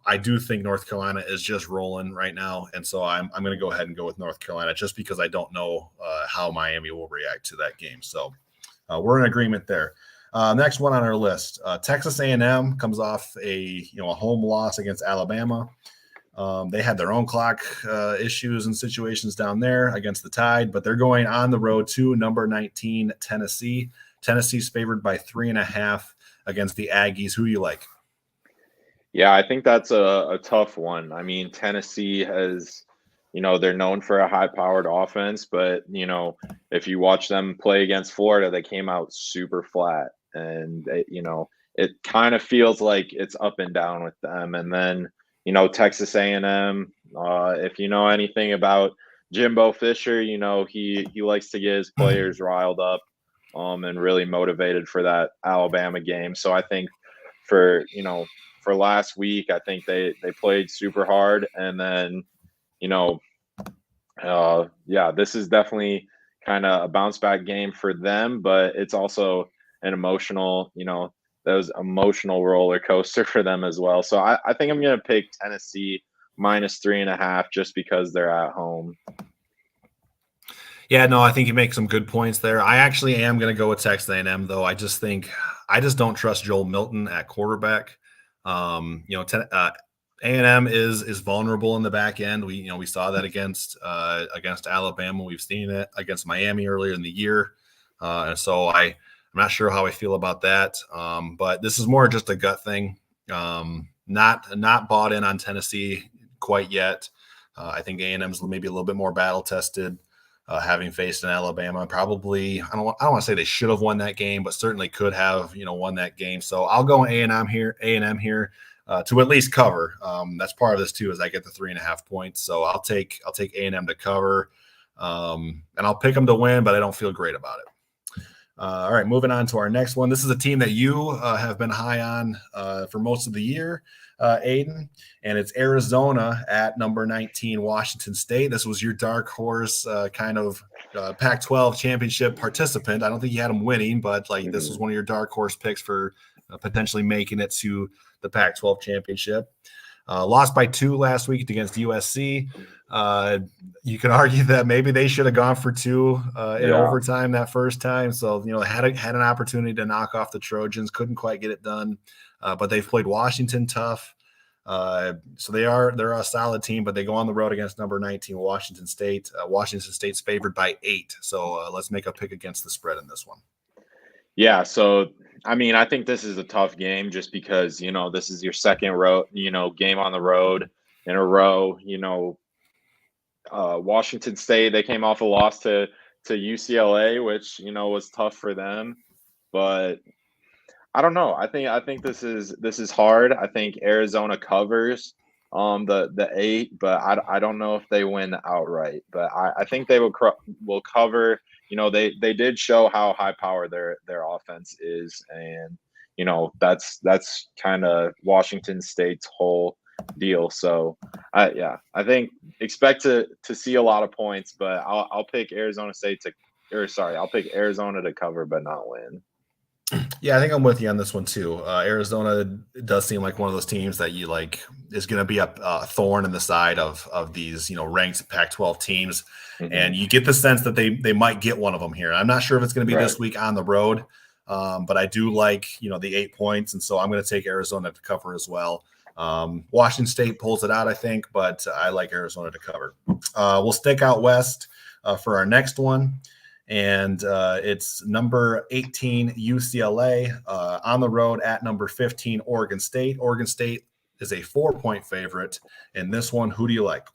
I do think North Carolina is just rolling right now, and so I'm going to go ahead and go with North Carolina just because I don't know how Miami will react to that game. So we're in agreement there. Next one on our list, Texas A&M comes off a home loss against Alabama. They had their own clock issues and situations down there against the Tide, but they're going on the road to number 19 Tennessee. Tennessee's favored by 3.5 against the Aggies. Who do you like? Yeah, I think that's a tough one. I mean, Tennessee has, they're known for a high-powered offense, but, if you watch them play against Florida, they came out super flat. And, it kind of feels like it's up and down with them. And then, Texas A&M, if you know anything about Jimbo Fisher, he likes to get his players riled up and really motivated for that Alabama game. So I think for last week, I think they played super hard. And then, this is definitely kind of a bounce back game for them, but it's also an emotional, those emotional roller coaster for them as well. So I think I'm going to pick Tennessee minus 3.5 just because they're at home. Yeah, no, I think you make some good points there. I actually am going to go with Texas A&M, though. I just don't trust Joel Milton at quarterback. A&M is vulnerable in the back end. We saw that against Alabama. We've seen it against Miami earlier in the year, and so I'm not sure how I feel about that. But this is more just a gut thing. Not bought in on Tennessee quite yet. I think A&M's maybe a little bit more battle tested, having faced an Alabama. Probably I don't want to say they should have won that game, but certainly could have won that game. So I'll go A&M here to at least cover. That's part of this too, is I get the 3.5 points. So I'll take A&M to cover, and I'll pick them to win, but I don't feel great about it. All right, moving on to our next one. This is a team that you have been high on for most of the year, Aiden, and it's Arizona at number 19 Washington State. This was your dark horse Pac-12 championship participant. I don't think you had them winning, but this was one of your dark horse picks for potentially making it to the Pac-12 championship. Lost by 2 last week against USC. You could argue that maybe they should have gone for 2 in overtime that first time. So, had an opportunity to knock off the Trojans, couldn't quite get it done. But they've played Washington tough. So they're a solid team, but they go on the road against number 19 Washington State. Washington State's favored by 8. So let's make a pick against the spread in this one. Yeah, so I mean, I think this is a tough game just because, this is your second game on the road in a row. Washington State, they came off a loss to UCLA, which, was tough for them. But I don't know. I think this is hard. I think Arizona covers the 8, but I don't know if they win outright. But I think they will cover. They did show how high power their offense is, and that's kind of Washington State's whole deal. So I think expect to see a lot of points, but I'll pick Arizona State I'll pick Arizona to cover but not win. Yeah, I think I'm with you on this one too. Arizona does seem like one of those teams that you like is going to be a thorn in the side of these ranked Pac-12 teams, and you get the sense that they might get one of them here. I'm not sure if it's going to be this week on the road, but I do like the 8 points, and so I'm going to take Arizona to cover as well. Washington State pulls it out, I think, but I like Arizona to cover. We'll stick out west for our next one. And it's number 18 UCLA on the road at number 15 Oregon State. Oregon State is a 4-point favorite in this one. Who do you like?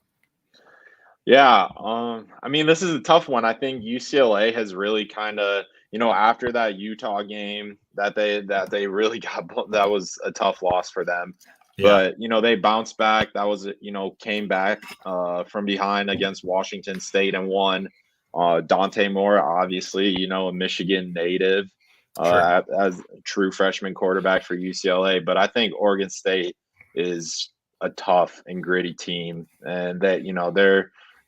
Yeah, I mean, this is a tough one. I think UCLA has really kind of, after that Utah game that they really got, that was a tough loss for them. Yeah. But they bounced back. That was came back from behind against Washington State and won. Dante Moore, obviously, a Michigan native as a true freshman quarterback for UCLA. But I think Oregon State is a tough and gritty team, and that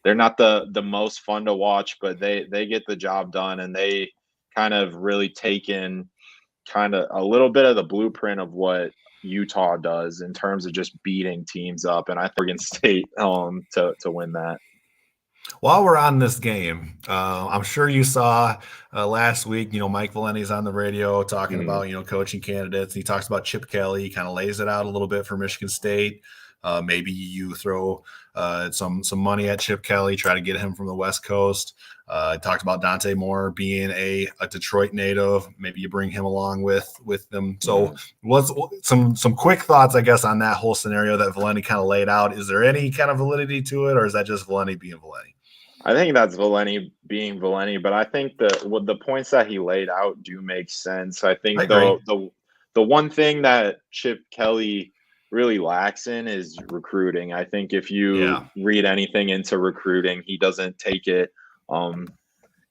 they're not the most fun to watch, but they get the job done, and they kind of really taken kind of a little bit of the blueprint of what Utah does in terms of just beating teams up, and I think Oregon State to win that. While we're on this game, I'm sure you saw last week, Mike Valenti's on the radio talking about, coaching candidates. He talks about Chip Kelly. He kind of lays it out a little bit for Michigan State. Maybe you throw some money at Chip Kelly, try to get him from the West Coast. Talked about Dante Moore being a Detroit native. Maybe you bring him along with them. So what's some quick thoughts, I guess, on that whole scenario that Valenti kind of laid out? Is there any kind of validity to it, or is that just Valenti being Valenti? I think that's Valenti being Valenti, but I think the points that he laid out do make sense. I think the one thing that Chip Kelly really lacks in is recruiting. I think if you read anything into recruiting, he doesn't take it.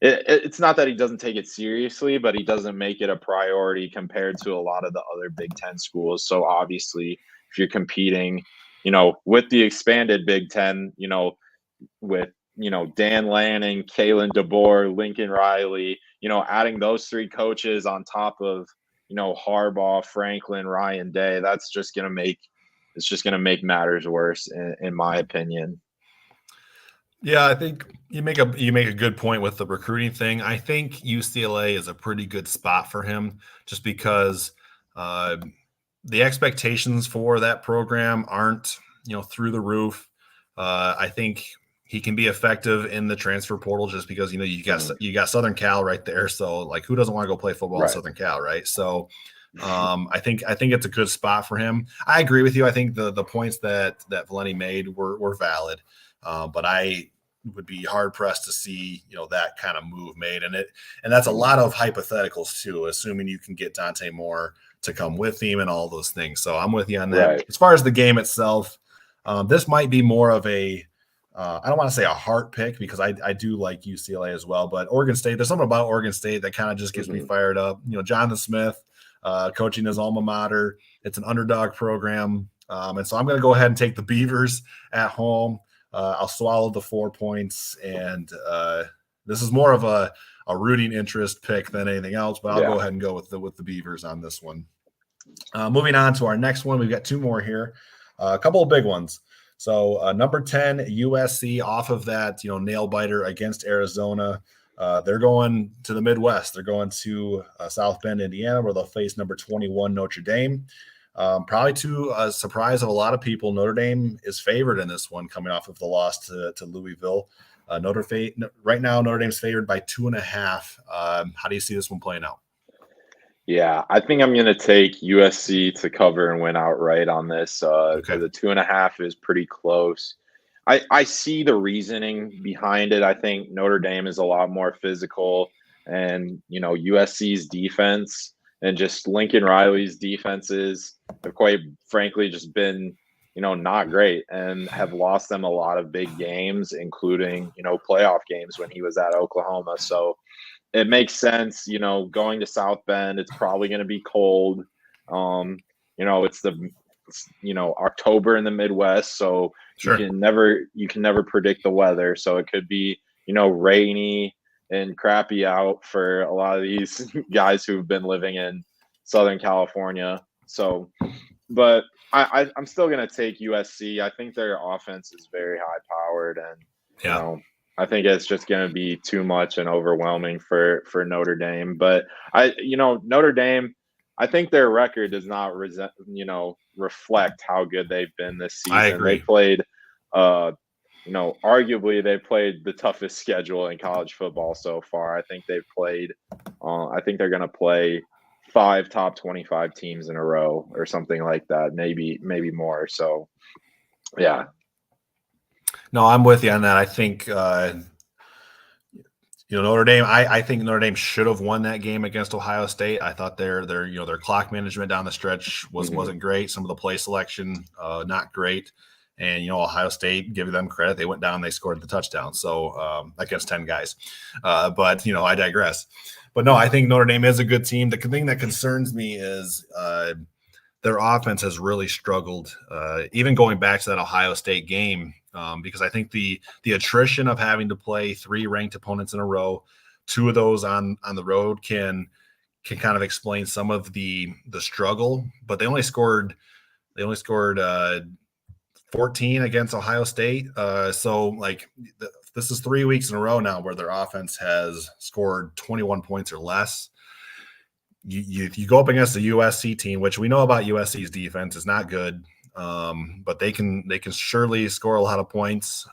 It's not that he doesn't take it seriously, but he doesn't make it a priority compared to a lot of the other Big Ten schools. So obviously, if you're competing, with the expanded Big Ten, with Dan Lanning, Kalen DeBoer, Lincoln Riley, adding those 3 coaches on top of, Harbaugh, Franklin, Ryan Day, that's just going to make matters worse in my opinion. Yeah, I think you make a good point with the recruiting thing. I think UCLA is a pretty good spot for him just because the expectations for that program aren't, through the roof. I think he can be effective in the transfer portal just because, you got Southern Cal right there. So like, who doesn't want to go play football in Southern Cal, right? So I think it's a good spot for him. I agree with you. I think the points that Valenti made were valid, but I would be hard pressed to see that kind of move made, and that's a lot of hypotheticals too, assuming you can get Dante Moore to come with him and all those things. So I'm with you on that. Right. As far as the game itself, this might be more of a I don't want to say a heart pick because I do like UCLA as well, but Oregon State, there's something about Oregon State that kind of just gets me fired up. Jonathan Smith coaching his alma mater. It's an underdog program. And so I'm going to go ahead and take the Beavers at home. I'll swallow the 4 points, and this is more of a rooting interest pick than anything else, but I'll go ahead and go with the Beavers on this one. Moving on to our next one, we've got 2 more here, a couple of big ones. So number 10 USC off of that nail biter against Arizona. They're going to the Midwest. They're going to South Bend, Indiana, where they'll face number 21 Notre Dame. Probably to a surprise of a lot of people, Notre Dame is favored in this one, coming off of the loss to Louisville. Right now, Notre Dame's favored by 2.5. How do you see this one playing out? Yeah, I think I'm going to take USC to cover and win outright on this. Okay. The 2.5 is pretty close. I see the reasoning behind it. I think Notre Dame is a lot more physical, and USC's defense and just Lincoln Riley's defenses have quite frankly just been not great and have lost them a lot of big games, including playoff games when he was at Oklahoma. So it makes sense, going to South Bend. It's probably going to be cold. It's October in the Midwest, so Sure. you can never predict the weather. So it could be rainy and crappy out for a lot of these guys who've been living in Southern California. So, but I'm still going to take USC. I think their offense is very high powered, and Yeah. I think it's just going to be too much and overwhelming for Notre Dame. But Notre Dame, I think their record does not reflect how good they've been this season. I agree. They played, arguably they played the toughest schedule in college football so far. I think they've played. I think they're going to play 5 top 25 teams in a row or something like that. Maybe more. So, yeah. No, I'm with you on that. I think Notre Dame. I think Notre Dame should have won that game against Ohio State. I thought their clock management down the stretch wasn't great. Some of the play selection not great. And Ohio State, give them credit, they went down, they scored the touchdown. So against 10 guys. But I digress. But no, I think Notre Dame is a good team. The thing that concerns me is their offense has really struggled, even going back to that Ohio State game. Because I think the attrition of having to play 3 ranked opponents in a row, 2 of those on the road can kind of explain some of the struggle. But they only scored 14 against Ohio State. So this is 3 weeks in a row now where their offense has scored 21 points or less. You go up against a USC team, which we know about USC's defense is not good. But they can surely score a lot of points.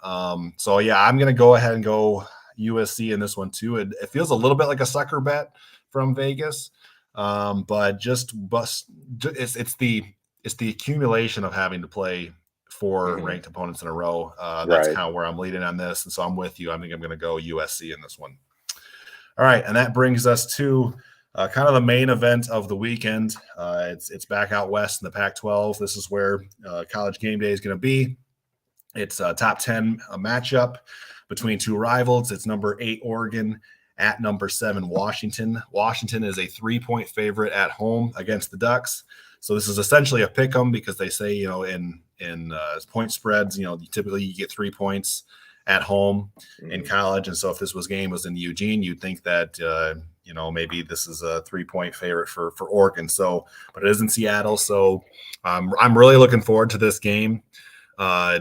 So yeah, I'm going to go ahead and go USC in this one too. It feels a little bit like a sucker bet from Vegas. But it's the accumulation of having to play 4 ranked opponents in a row. That's Right. kind of where I'm leading on this. And so I'm with you. I think I'm going to go USC in this one. All right. And that brings us to kind of the main event of the weekend. It's back out west in the Pac-12. This is where College Game Day is going to be. It's a top 10 matchup between 2 rivals. It's number 8 Oregon at number 7 Washington. Washington is a 3-point favorite at home against the Ducks. So this is essentially a pick 'em because they say in point spreads, typically you get 3 points at home in college. And so if this game was in Eugene, you'd think that maybe this is a 3-point favorite for Oregon. So, but it is in Seattle. So I'm really looking forward to this game.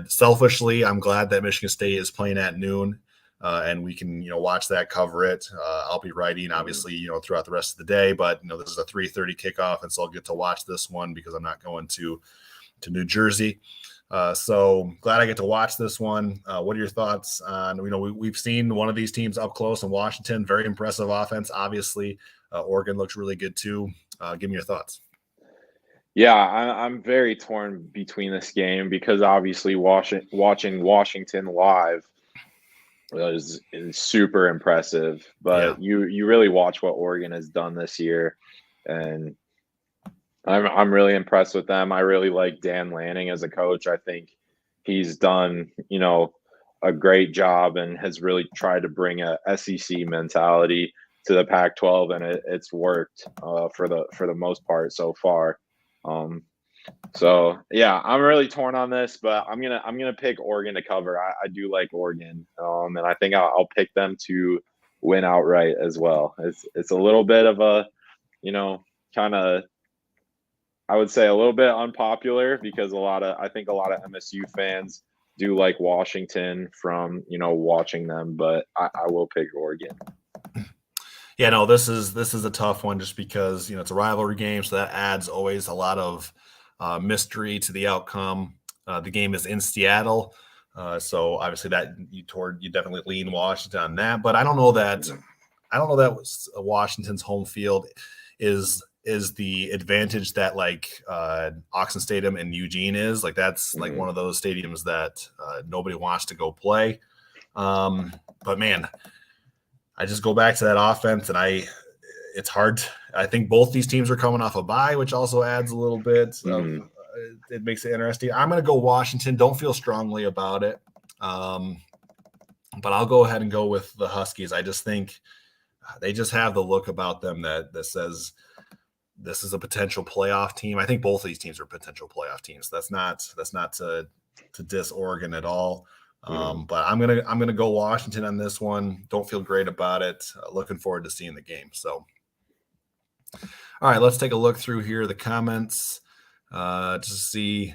Selfishly, I'm glad that Michigan State is playing at noon and we can, watch that, cover it. I'll be writing obviously, throughout the rest of the day, but this is a 3:30 kickoff. And so I'll get to watch this one because I'm not going to New Jersey. So glad I get to watch this one. What are your thoughts on, we've seen one of these teams up close in Washington, very impressive offense. Obviously, Oregon looks really good too. Give me your thoughts. Yeah, I'm very torn between this game because obviously watching Washington live is super impressive. But you really watch what Oregon has done this year, and I'm really impressed with them. I really like Dan Lanning as a coach. I think he's done, a great job and has really tried to bring a SEC mentality to the Pac-12, and it's worked for the most part so far. So yeah, I'm really torn on this, but I'm gonna pick Oregon to cover. I do like Oregon, and I think I'll pick them to win outright as well. It's a little bit of a, kind of, I would say a little bit unpopular because I think a lot of MSU fans do like Washington from watching them, but I will pick Oregon. Yeah, no, this is a tough one just because it's a rivalry game, so that adds always a lot of mystery to the outcome. The game is in Seattle, so obviously that you definitely lean Washington on that, but I don't know that Washington's home field is is the advantage that like Auxin Stadium in Eugene is. Like that's like one of those stadiums that nobody wants to go play. But man, I just go back to that offense, and it's hard. I think both these teams are coming off a bye, which also adds a little bit of it makes it interesting. I'm going to go Washington. Don't feel strongly about it, but I'll go ahead and go with the Huskies. I just think they just have the look about them that says this is a potential playoff team. I think both of these teams are potential playoff teams. That's not to diss Oregon at all. But I'm gonna go Washington on this one. Don't feel great about it. Looking forward to seeing the game. So, all right, let's take a look through here the comments to see.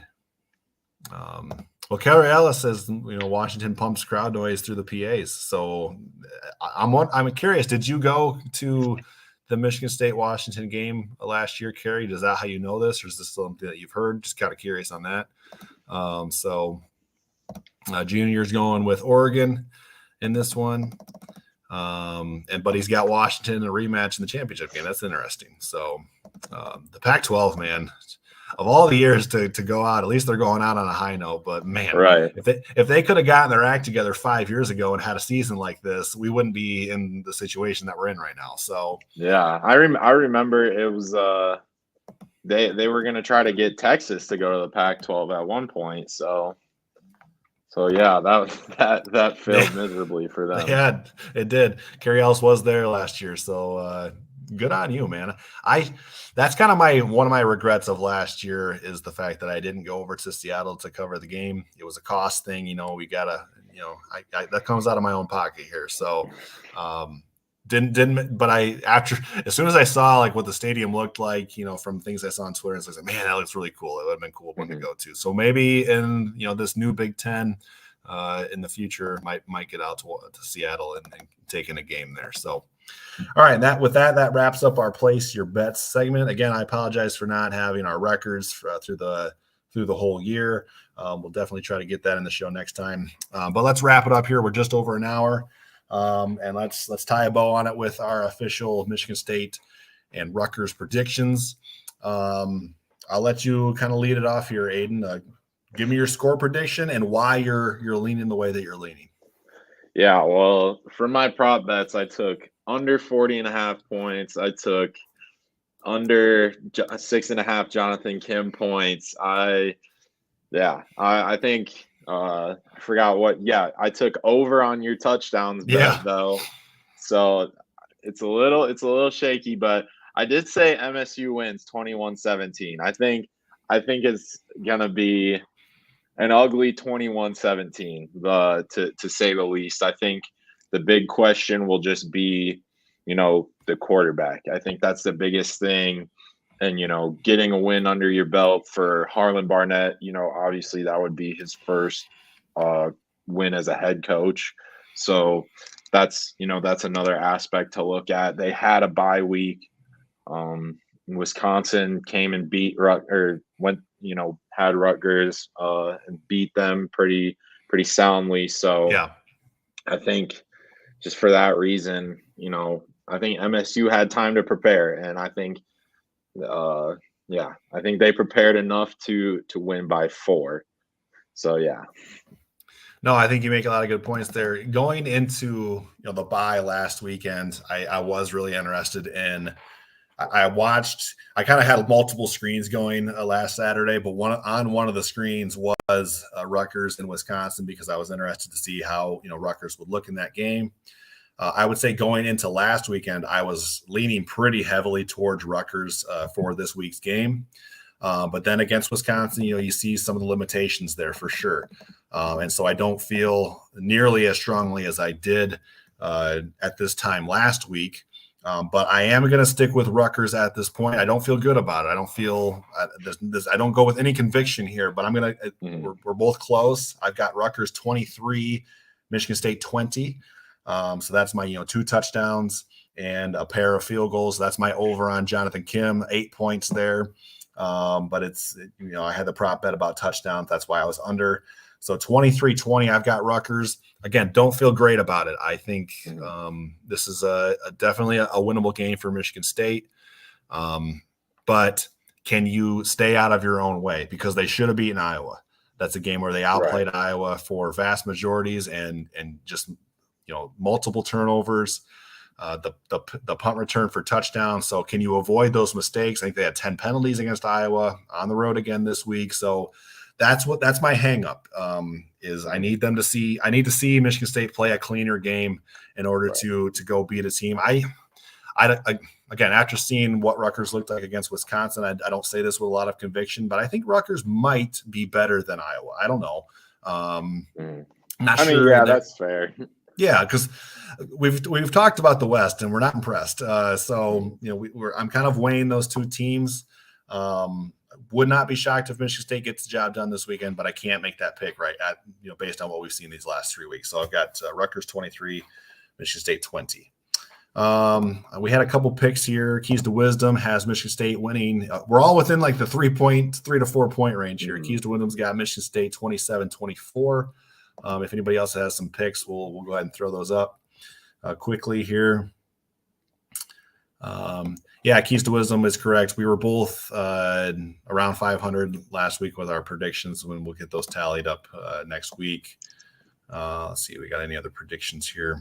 Well, Carrie Ellis says Washington pumps crowd noise through the PAs. So I'm curious. Did you go to the Michigan State Washington game last year, Carrie? Is that how you know this, or is this something that you've heard? Just kind of curious on that. Junior's going with Oregon in this one. But he's got Washington in a rematch in the championship game. That's interesting. So the Pac-12, man, of all the years to go out, at least they're going out on a high note. But man, right. if they could have gotten their act together 5 years ago and had a season like this, we wouldn't be in the situation that we're in right now. So yeah, I remember it was they were going to try to get Texas to go to the Pac-12 at one point. So yeah, that failed miserably for them. Yeah, it did. Carrie Ellis was there last year, so good on you, man. That's kind of one of my regrets of last year is the fact that I didn't go over to Seattle to cover the game. It was a cost thing, we gotta, that comes out of my own pocket here. So didn't, but as soon as I saw like what the stadium looked like, from things I saw on Twitter, it's like, man, that looks really cool. It would have been cool one to go to. So maybe in, this new Big Ten in the future might get out to Seattle and take in a game there. So, all right. That wraps up our place your bets segment. Again, I apologize for not having our records through the whole year. We'll definitely try to get that in the show next time. But let's wrap it up here. We're just over an hour. And let's tie a bow on it with our official Michigan State and Rutgers predictions. I'll let you kind of lead it off here, Aiden. Give me your score prediction and why you're leaning the way that you're leaning. Yeah, well, for my prop bets, I took under 40.5 points. I took under 6.5 Jonathan Kim points. I think I forgot what. Yeah, I took over on your touchdowns bet though, so it's a little shaky. But I did say MSU wins 21-17. I think it's gonna be an ugly 21-17, to say the least. I think the big question will just be, the quarterback. I think that's the biggest thing. And, getting a win under your belt for Harlan Barnett, obviously that would be his first win as a head coach. So that's another aspect to look at. They had a bye week. Wisconsin came and had Rutgers and beat them pretty soundly. So yeah, I think just for that reason, I think MSU had time to prepare, and I think I think they prepared enough to win by 4. So yeah. No, I think you make a lot of good points there. Going into the bye last weekend, I was really interested in. I kind of had multiple screens going last Saturday, but one of the screens was Rutgers in Wisconsin because I was interested to see how Rutgers would look in that game. I would say going into last weekend, I was leaning pretty heavily towards Rutgers for this week's game. But then against Wisconsin, you see some of the limitations there for sure. And so I don't feel nearly as strongly as I did at this time last week. But I am going to stick with Rutgers at this point. I don't feel good about it. I don't feel I don't go with any conviction here, but I'm going to we're both close. I've got Rutgers 23, Michigan State 20. So that's my 2 touchdowns and a pair of field goals. That's my over on Jonathan Kim, 8 points there. But it's I had the prop bet about touchdowns. That's why I was under. So 23-20, I've got Rutgers. Again, don't feel great about it. I think this is definitely a winnable game for Michigan State. but can you stay out of your own way? Because they should have beaten Iowa. That's a game where they outplayed Iowa for vast majorities and just multiple turnovers. The punt return for touchdown. So can you avoid those mistakes? I think they had 10 penalties against Iowa on the road again this week. So that's my hang up is I need to see Michigan State play a cleaner game in order to go beat a team. I again, after seeing what Rutgers looked like against Wisconsin, I don't say this with a lot of conviction, but I think Rutgers might be better than Iowa. I don't know. Not sure. Yeah, that's fair. Yeah, because we've talked about the West and we're not impressed. So I'm kind of weighing those two teams. Would not be shocked if Michigan State gets the job done this weekend, but I can't make that pick based on what we've seen these last 3 weeks. So I've got Rutgers 23, Michigan State 20. We had a couple picks here. Keys to Wisdom has Michigan State winning. We're all within like the 3 to 4 point range here. Keys to Wisdom's got Michigan State 27-24. If anybody else has some picks, we'll go ahead and throw those up quickly here. Keys to Wisdom is correct. We were both around 500 last week with our predictions, when we'll get those tallied up next week. Let's see, we got any other predictions here?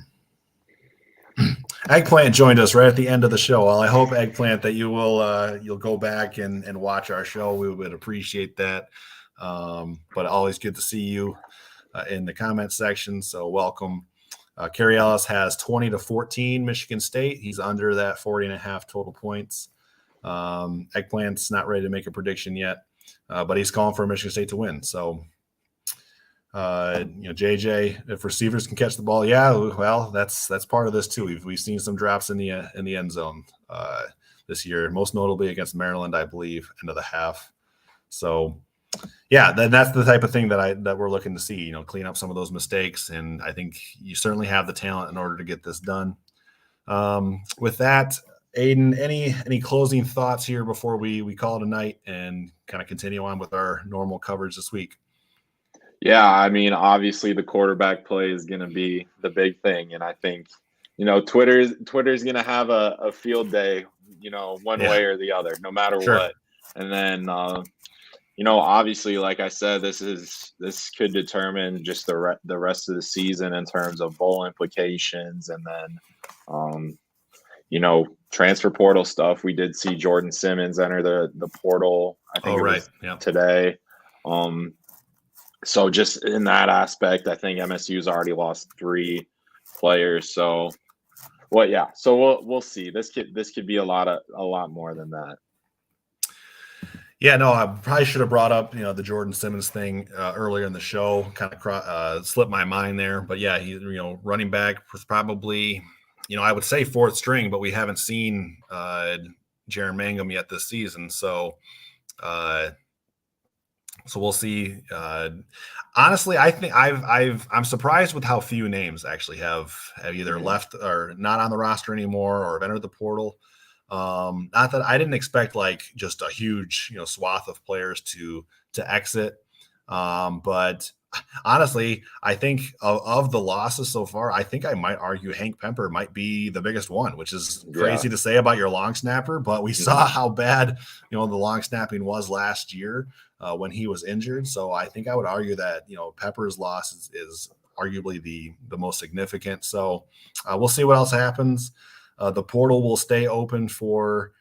Eggplant joined us right at the end of the show. Well, I hope, Eggplant, that you will you'll go back and watch our show. We would appreciate that. But always good to see you in the comment section. So welcome. Kerry Ellis has 20-14 Michigan State. He's under that 40.5 total points. Eggplant's not ready to make a prediction yet, but he's calling for Michigan State to win. So, JJ, if receivers can catch the ball, well, that's part of this too. We've seen some drops in the end zone this year, most notably against Maryland, I believe, end of the half. So, that's the type of thing that we're looking to see, clean up some of those mistakes. And I think you certainly have the talent in order to get this done. With that, Aiden, any closing thoughts here before we call it a night and kind of continue on with our normal coverage this week? Yeah, I mean, obviously the quarterback play is going to be the big thing. And I think, Twitter's going to have a field day, one way or the other, no matter what. And then, obviously, like I said, this could determine just the rest of the season in terms of bowl implications. And then, transfer portal stuff. We did see Jordan Simmons enter the portal, I think today. So just in that aspect, I think MSU's already lost 3 players. So, so we'll see. This could be a lot more than that. Yeah, no, I probably should have brought up, the Jordan Simmons thing earlier in the show. Kind of slipped my mind there, but yeah, he, running back was probably, I would say 4th string, but we haven't seen Jaron Mangum yet this season, so we'll see. Honestly, I think I'm surprised with how few names actually have either left or not on the roster anymore or have entered the portal. Not that I didn't expect like just a huge, swath of players to exit. But honestly, I think of the losses so far, I think I might argue Hank Pemper might be the biggest one, which is crazy to say about your long snapper, but we saw how bad, the long snapping was last year when he was injured. So I think I would argue that, Pepper's loss is arguably the most significant. So we'll see what else happens. The portal will stay open for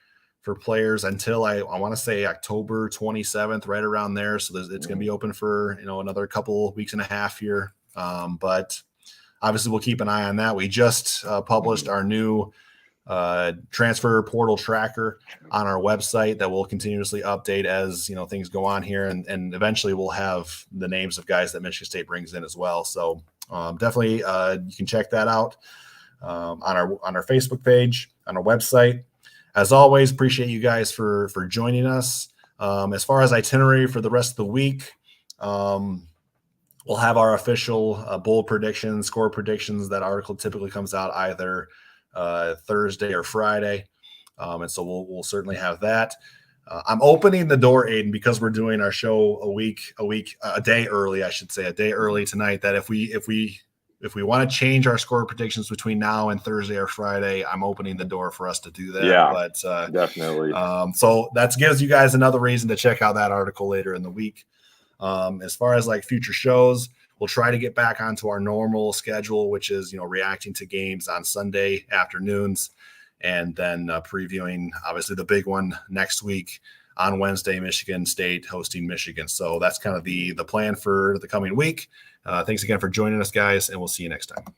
players until I want to say October 27th, right around there. So it's going to be open for, another couple weeks and a half here. But obviously we'll keep an eye on that. We just published our new transfer portal tracker on our website that will continuously update as, things go on here. And eventually we'll have the names of guys that Michigan State brings in as well. So definitely you can check that out. On our Facebook page, on our website. As always, appreciate you guys for joining us. As far as itinerary for the rest of the week, we'll have our official bowl predictions, score predictions. That article typically comes out either Thursday or Friday, and so we'll certainly have that. I'm opening the door, Aiden, because we're doing our show a day early, I should say, a day early tonight. That if we if we want to change our score predictions between now and Thursday or Friday, I'm opening the door for us to do that. Yeah, but definitely. So that gives you guys another reason to check out that article later in the week. As far as like future shows, we'll try to get back onto our normal schedule, which is, reacting to games on Sunday afternoons, and then previewing, obviously, the big one next week on Wednesday, Michigan State hosting Michigan. So that's kind of the plan for the coming week. Thanks again for joining us, guys, and we'll see you next time.